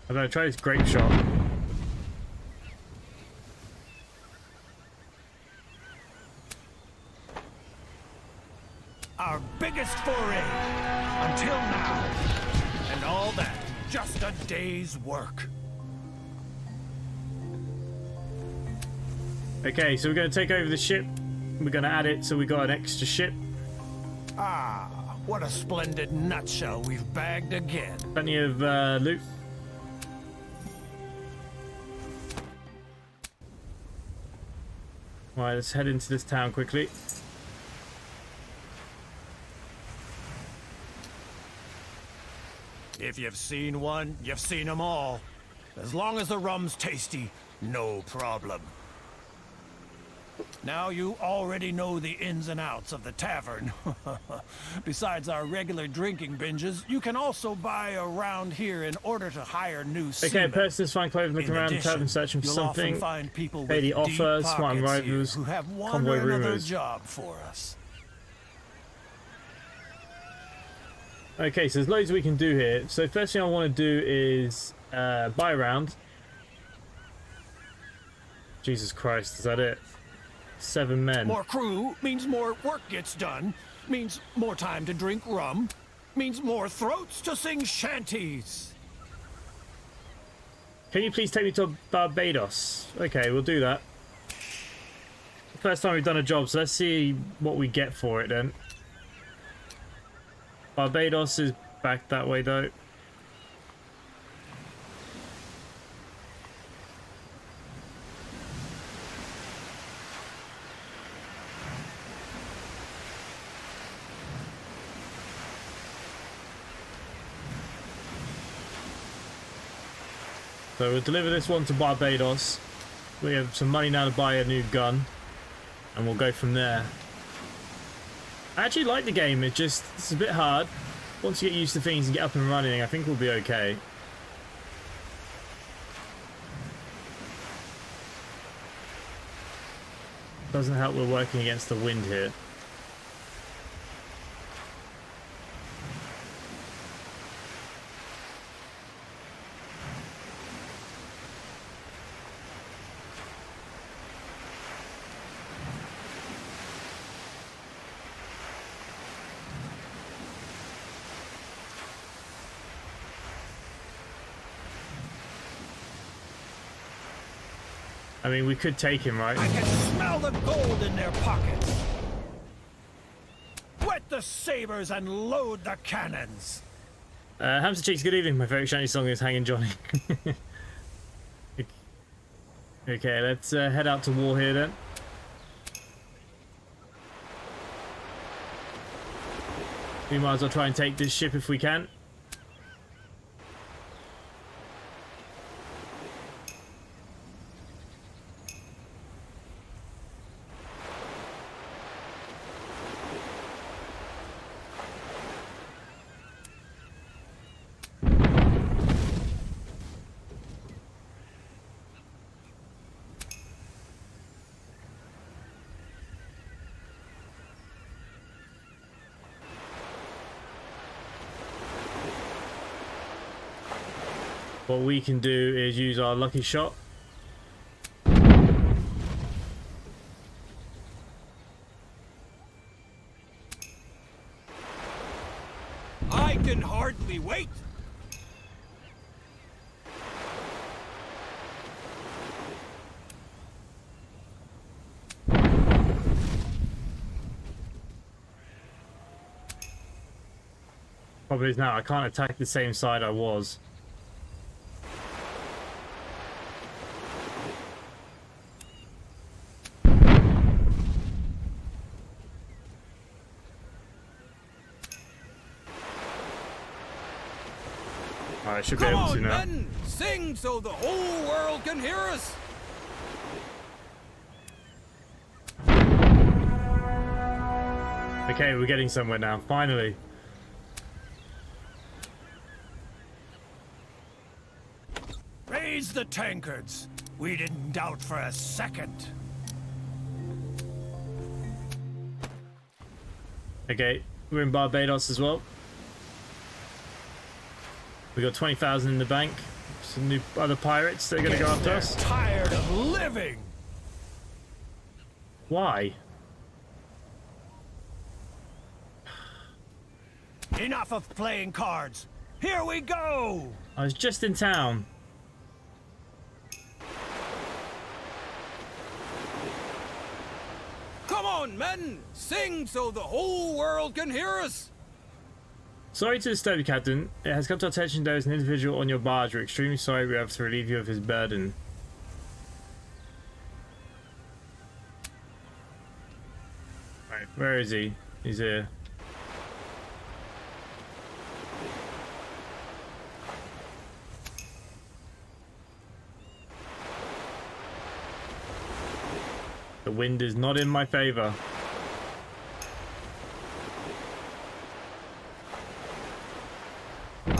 I'm gonna try this grape shot. Our biggest foray until now. And all that, just a day's work. Okay, so we're going to take over the ship. We're going to add it so we got an extra ship. Ah, what a splendid nutshell we've bagged again. Plenty of loot. Right, let's head into this town quickly. If you've seen one, you've seen them all. As long as the rum's tasty, no problem. Now you already know the ins and outs of the tavern. Besides our regular drinking binges, you can also buy around here in order to hire new seamen. Okay, persons find clothing looking around the tavern searching for something. Find people with Lady offer, deep smart pockets rivals, here who have one convoy or another rumors. job for us. Okay, so there's loads we can do here. So first thing I want to do is buy around. Jesus Christ, is that it? 7 men. More crew means more work gets done, means more time to drink rum, means more throats to sing shanties. Can you please take me to Barbados? Okay, we'll do that. First time we've done a job, so let's see what we get for it then. Barbados is back that way though. So we'll deliver this one to Barbados. We have some money now to buy a new gun. And we'll go from there. I actually like the game, it's a bit hard. Once you get used to things and get up and running, I think we'll be okay. Doesn't help we're working against the wind here. I mean, we could take him, right? I can smell the gold in their pockets. Whet the sabers and load the cannons. Hamster Cheeks, good evening. My favourite shiny song is Hanging Johnny. Okay, let's head out to war here then. We might as well try and take this ship if we can. What we can do is use our lucky shot. I can hardly wait. Problem is now I can't attack the same side I was. I should be Come able to on, now. men! Sing so the whole world can hear us! Okay, we're getting somewhere now, finally. Raise the tankards. We didn't doubt for a second. Okay, we're in Barbados as well. We got 20,000 in the bank. Some new other pirates that are going to go after They're us. tired of living. Why? Enough of playing cards. Here we go. I was just in town. Come on, men! Sing so the whole world can hear us! Sorry to disturb you, Captain. It has come to our attention there is an individual on your barge. We're extremely sorry we have to relieve you of his burden. Right, where is he? He's here. The wind is not in my favor.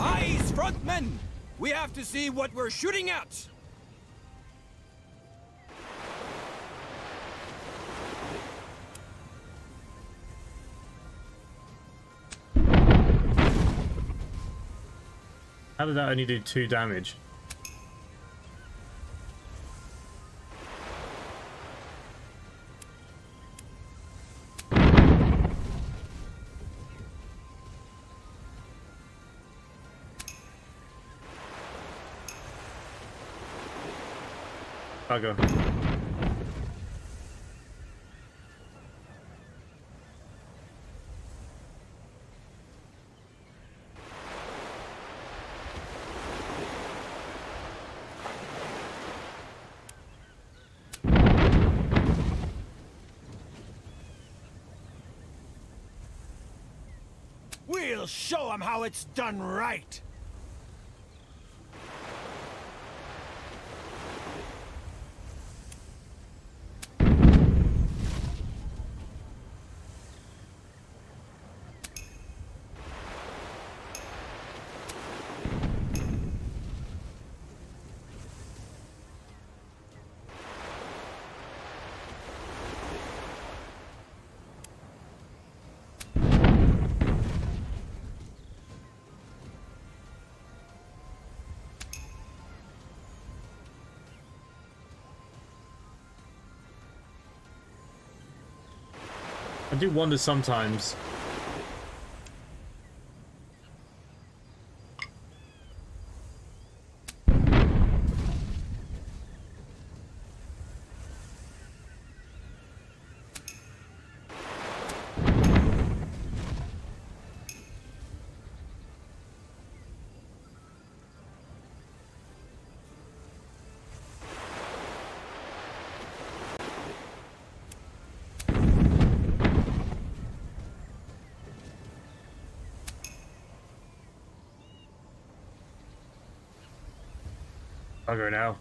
Eyes front, men! We have to see what we're shooting at! How did that only do 2 damage? Bugger. We'll show them how it's done right. I do wonder sometimes. I'll go now.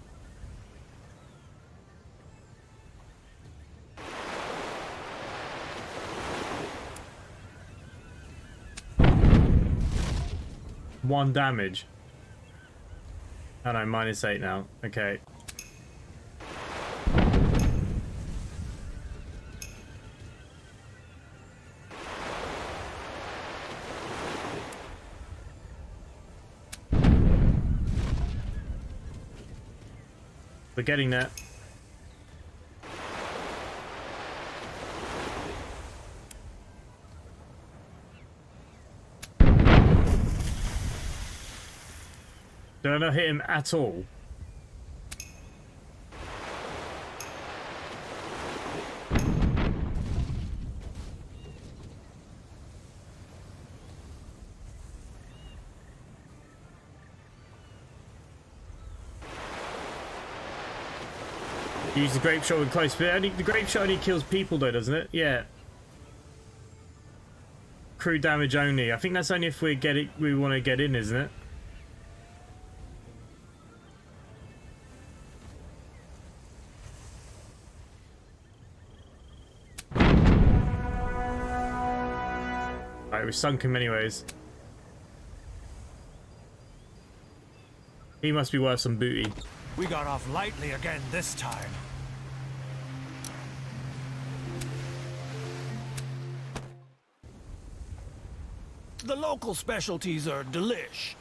One damage. Oh no, -8 now. Okay. We're getting there. Did I not hit him at all? Use the grape shot with close, but the grape shot only kills people though, doesn't it? Yeah. Crew damage only. I think that's only if we want to get in, isn't it? Alright, we sunk him anyways. He must be worth some booty. We got off lightly again this time. The local specialties are delish.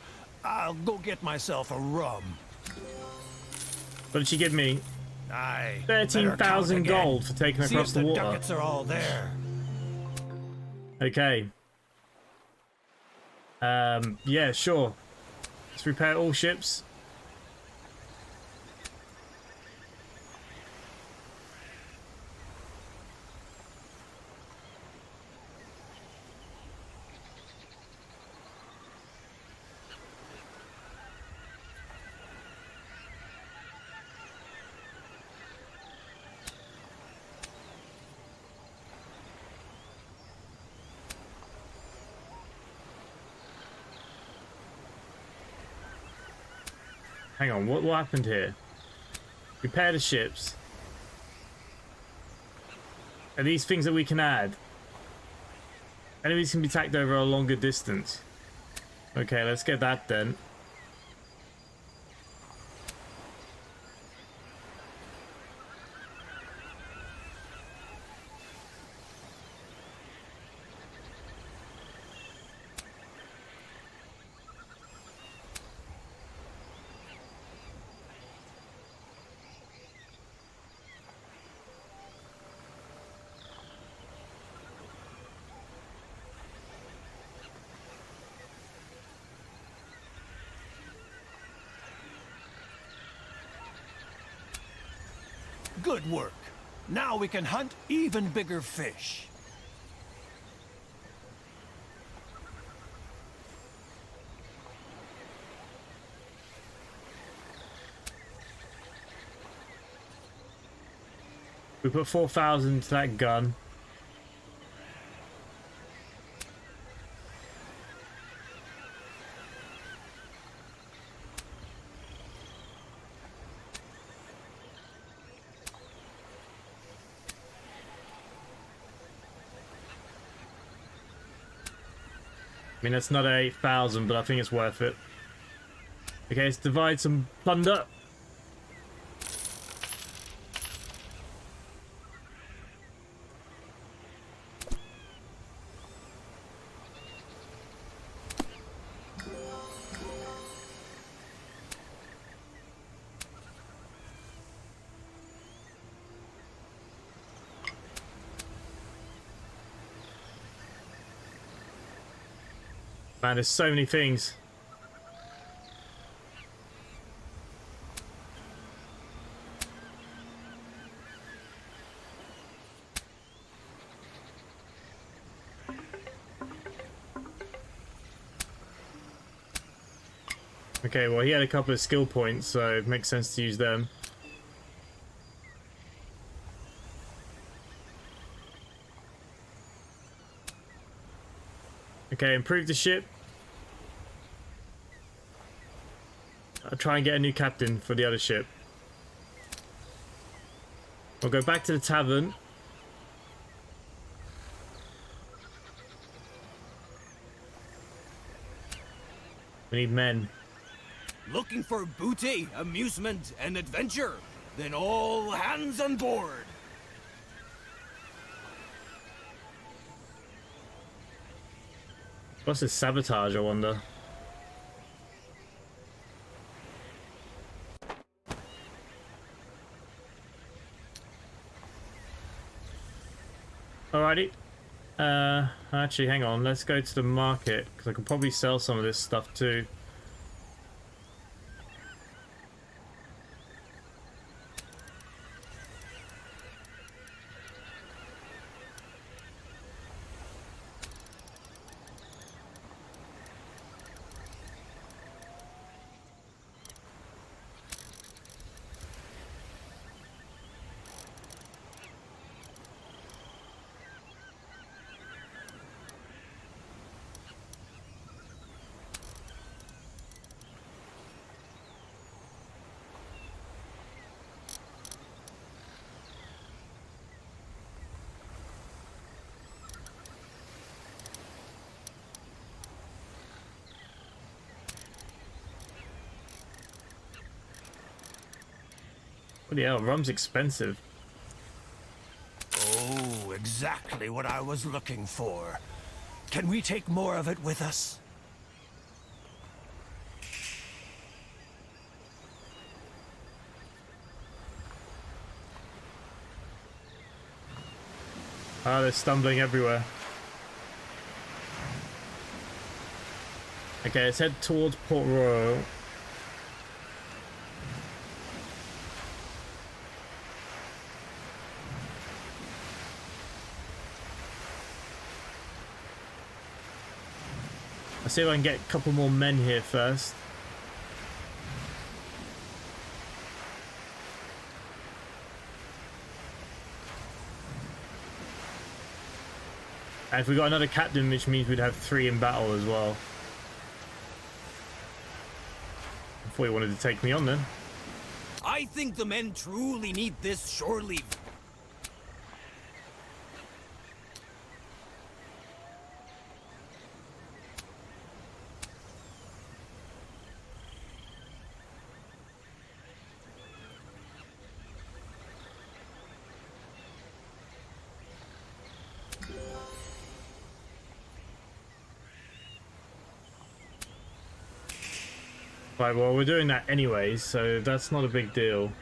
I'll go get myself a rum. What did she give me? Aye. 13,000 gold for taking across the water. Ducats are all there. Okay. Yeah, sure. Let's repair all ships. Hang on, what happened here? Repair the ships. Are these things that we can add? Enemies can be attacked over a longer distance. Okay, let's get that then. Good work. Now we can hunt even bigger fish. We put 4,000 to that gun. I mean, that's not 8,000, but I think it's worth it. Okay, let's divide some plunder. Man, there's so many things. Okay, well, he had a couple of skill points, so it makes sense to use them. Okay, improve the ship. I'll try and get a new captain for the other ship. We'll go back to the tavern. We need men. Looking for booty, amusement, and adventure? Then all hands on board! What's this sabotage, I wonder? Alrighty. Actually, hang on. Let's go to the market because I can probably sell some of this stuff too. Bloody hell, rum's expensive. Oh, exactly what I was looking for. Can we take more of it with us? Ah, they're stumbling everywhere. Okay, let's head towards Port Royal. I'll see if I can get a couple more men here first. And if we got another captain, which means we'd have 3 in battle as well. I thought he wanted to take me on then. I think the men truly need this shore leave. Right, well, we're doing that anyways, so that's not a big deal.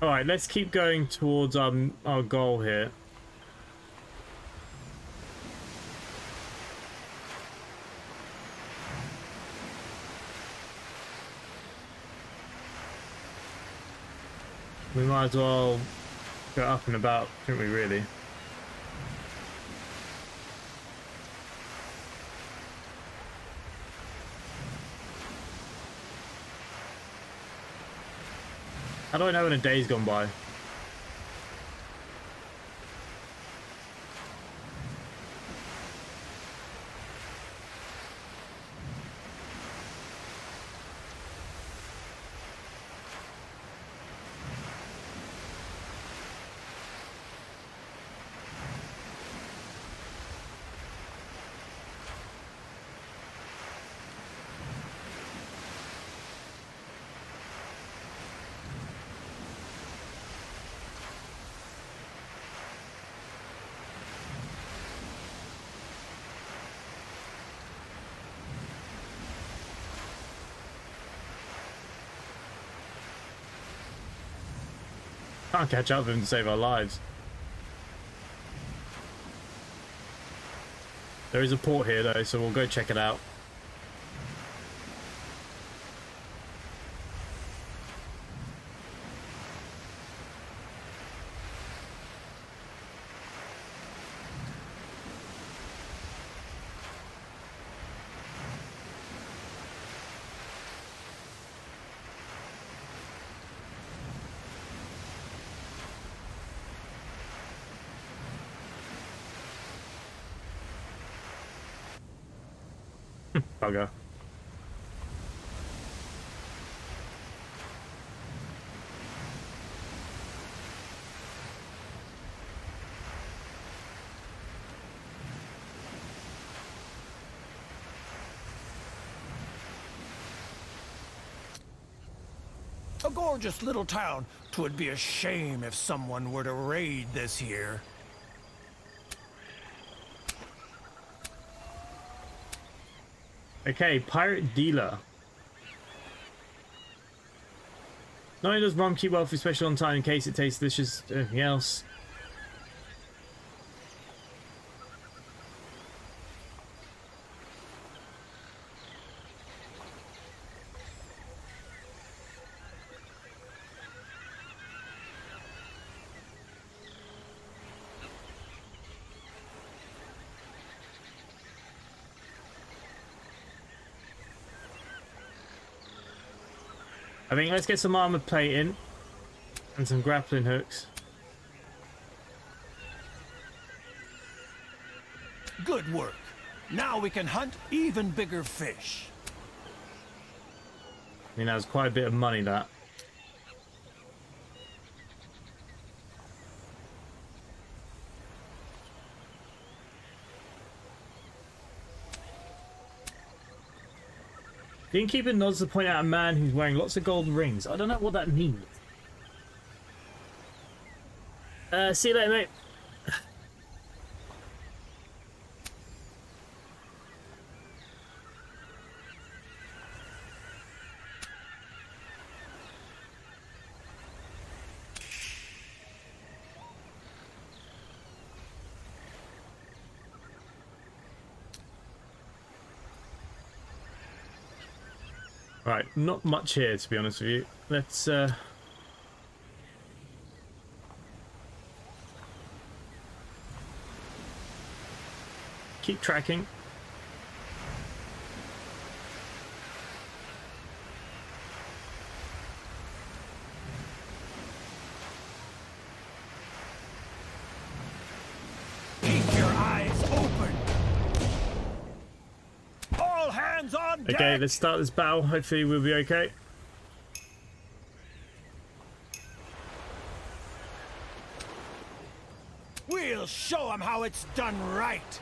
Alright, let's keep going towards our goal here. We might as well go up and about, shouldn't we, really? How do I know when a day's gone by? Can't catch up with him to save our lives. There is a port here though, so we'll go check it out. Bugger. A gorgeous little town. 'Twould be a shame if someone were to raid this here. Okay, pirate dealer. Not only does rum keep wealthy special on time in case it tastes delicious, anything else. I think let's get some armor plating and some grappling hooks. Good work. Now we can hunt even bigger fish. I mean, that was quite a bit of money, that. The innkeeper nods to point out a man who's wearing lots of gold rings. I don't know what that means. See you later, mate. Right, not much here, to be honest with you. Let's keep tracking. Keep your eyes open. All hands on deck. Okay, let's start this battle. Hopefully we'll be okay. We'll show them how it's done right.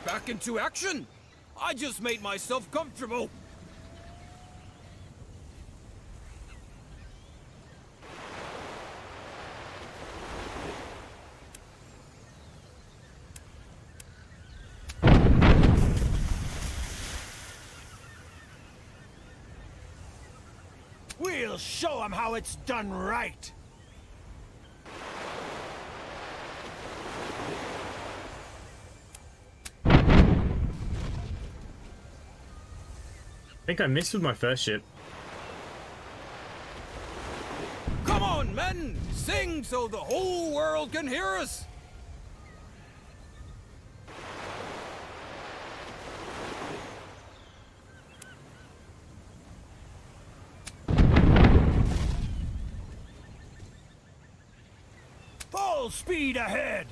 Back into action! I just made myself comfortable. We'll show them how it's done right. I think I missed with my first ship. Come on, men! Sing so the whole world can hear us! Full speed ahead.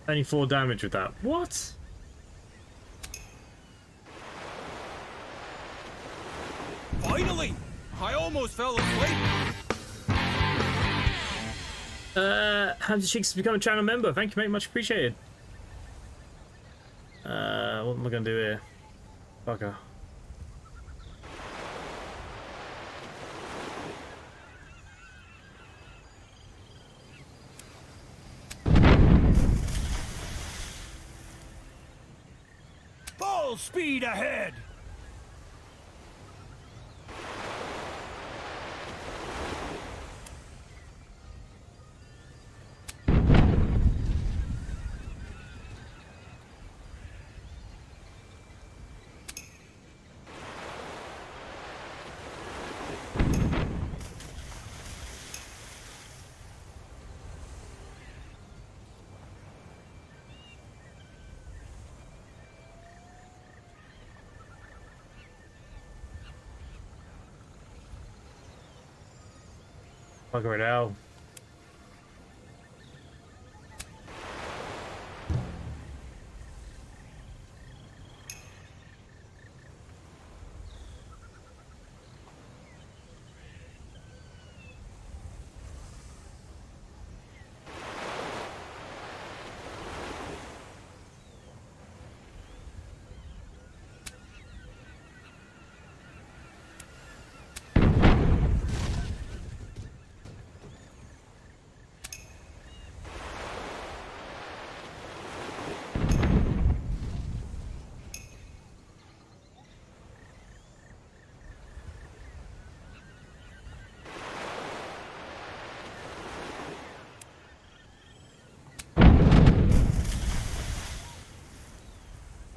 Only 4 damage with that. What? Finally! I almost fell asleep! Hamza Cheeks has become a channel member. Thank you, mate. Much appreciated. What am I going to do here? Bugger. Full speed ahead. Bugger it out.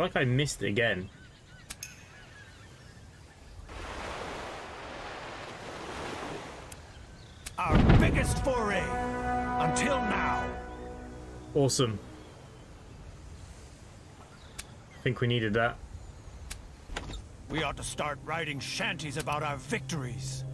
Like I missed it again. Our biggest foray until now. Awesome. I think we needed that. We ought to start writing shanties about our victories.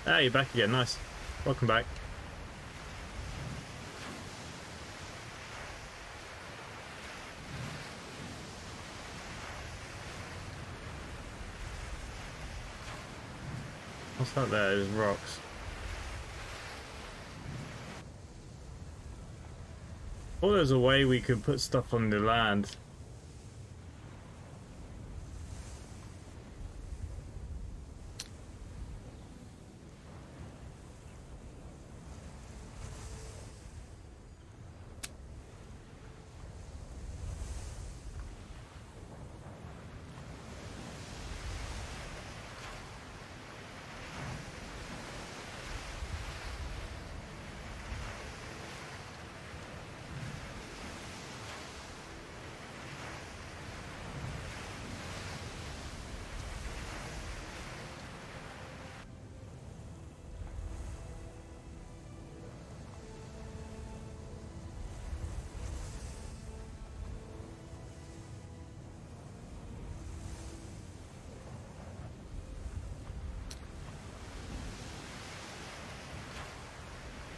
Ah, you're back again. Nice. Welcome back. What's that there? There's rocks. Oh, there's a way we could put stuff on the land.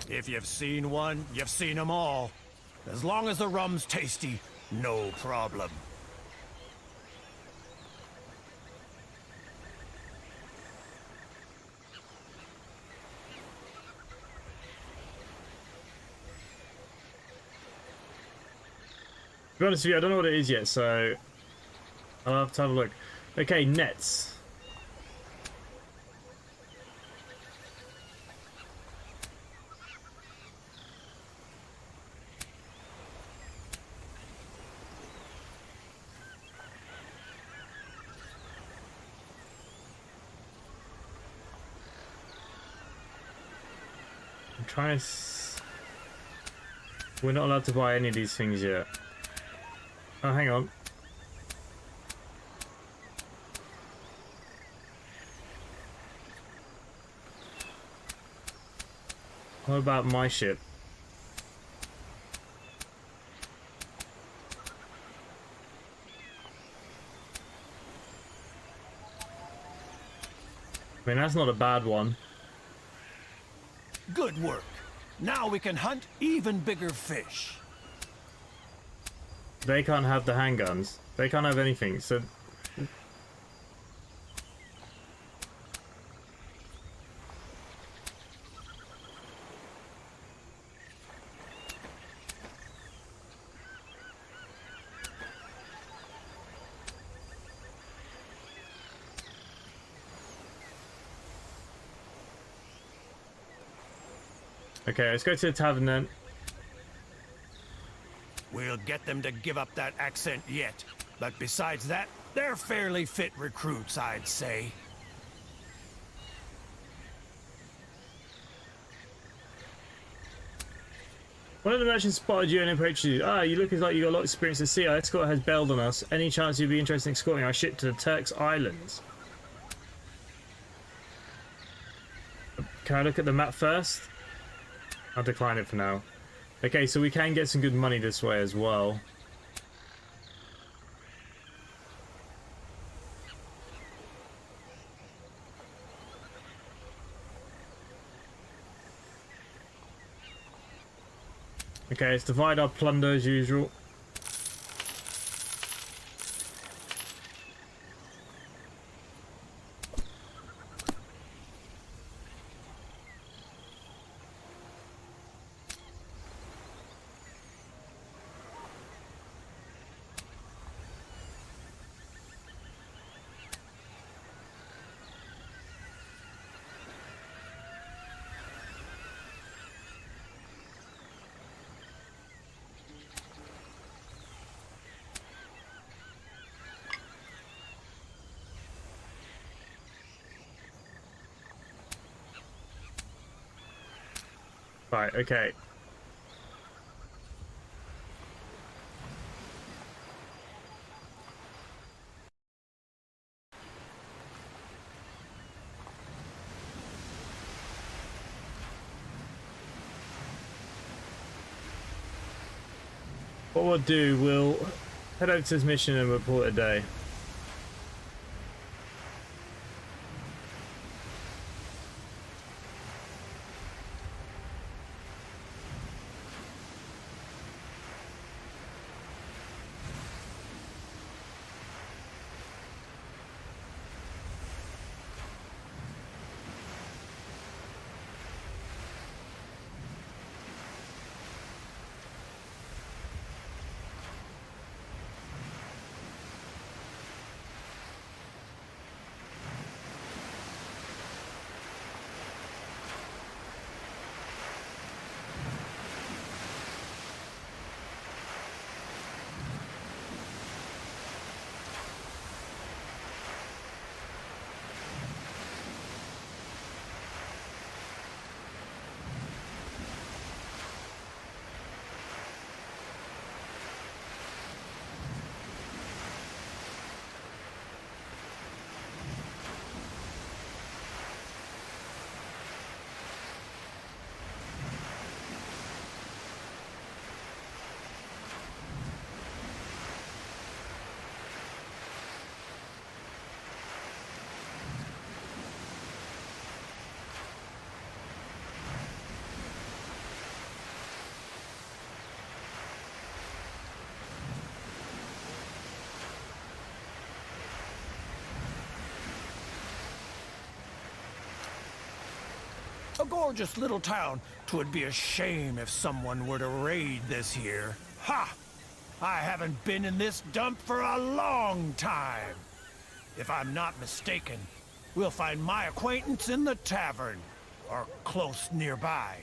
If you've seen one, you've seen them all. As long as the rum's tasty, no problem. To be honest with you, I don't know what it is yet, so I'll have to have a look. Okay, nets. I'm trying to... We're not allowed to buy any of these things yet. Oh, hang on. What about my ship? I mean, that's not a bad one. Good work. Now we can hunt even bigger fish. They can't have the handguns. They can't have anything, so... Okay, let's go to the tavern then. We'll get them to give up that accent yet. But besides that, they're fairly fit recruits, I'd say. One of the merchants spotted you and approached you. Ah, you look as like you got a lot of experience at sea. Our escort has bailed on us. Any chance you'd be interested in escorting our ship to the Turks Islands? Can I look at the map first? I'll decline it for now. Okay, so we can get some good money this way as well. Okay, let's divide our plunder as usual. Right, okay. What we'll do, we'll head over to this mission and we'll call it a day. A gorgeous little town. 'Twould be a shame if someone were to raid this here. Ha! I haven't been in this dump for a long time. If I'm not mistaken, we'll find my acquaintance in the tavern, or close nearby.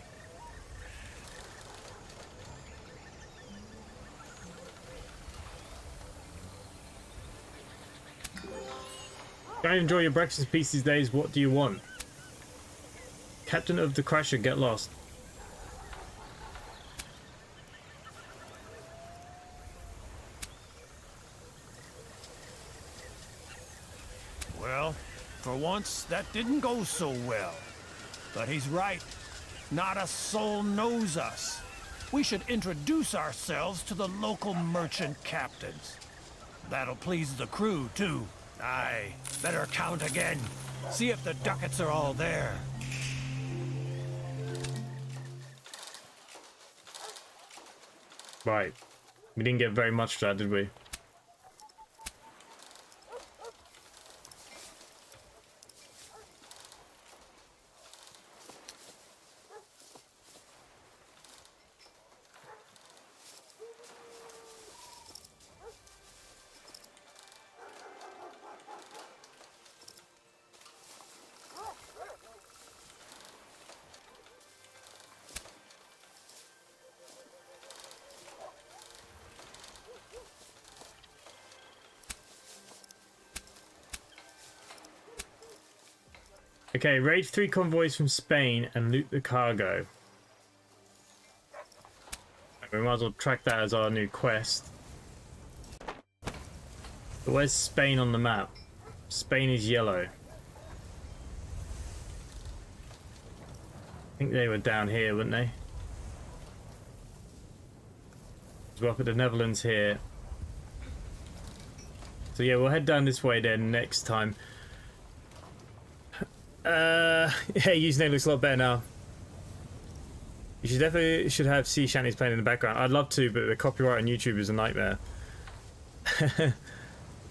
Don't enjoy your breakfast piece these days. What do you want? Captain of the Crusher, get lost. Well, for once, that didn't go so well. But he's right. Not a soul knows us. We should introduce ourselves to the local merchant captains. That'll please the crew, too. Aye, better count again. See if the ducats are all there. Right. We didn't get very much for that, did we? Okay, raid 3 convoys from Spain and loot the cargo. We might as well track that as our new quest. But where's Spain on the map? Spain is yellow. I think they were down here, weren't they? We're up at the Netherlands here. So yeah, we'll head down this way then next time. Yeah, username looks a lot better now. You should definitely have sea shanties playing in the background. I'd love to, but the copyright on YouTube is a nightmare.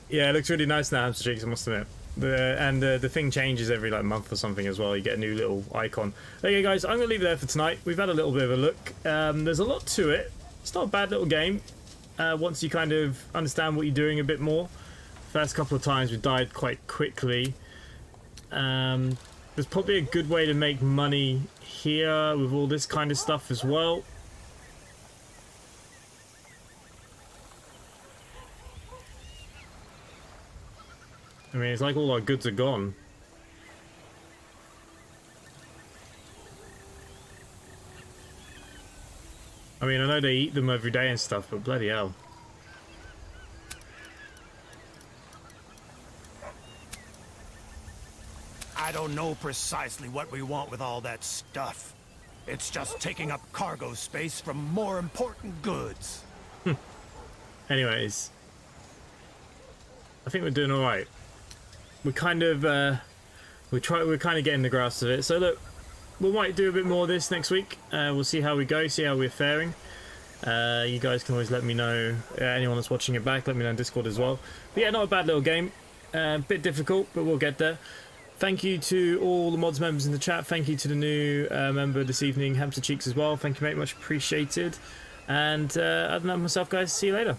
Yeah, it looks really nice now, Hamster Cheeks, I must admit. The thing changes every like month or something as well. You get a new little icon. Okay, guys, I'm gonna leave it there for tonight. We've had a little bit of a look. There's a lot to it. It's not a bad little game. Once you kind of understand what you're doing a bit more. First couple of times we died quite quickly. There's probably a good way to make money here with all this kind of stuff as well. I mean, it's like all our goods are gone. I mean, I know they eat them every day and stuff, but bloody hell. I don't know precisely what we want with all that stuff. It's just taking up cargo space from more important goods. Anyways, I think we're doing all right. We're kind of we're kind of getting the grasp of it. So look, we might do a bit more of this next week. We'll see how we go, see how we're faring. You guys can always let me know. Anyone that's watching it back, let me know on Discord as well. But yeah, not a bad little game. Bit difficult, but we'll get there. Thank you to all the mods members in the chat. Thank you to the new member this evening, Hamster Cheeks, as well. Thank you, mate. Much appreciated. And other than that, myself, guys, see you later.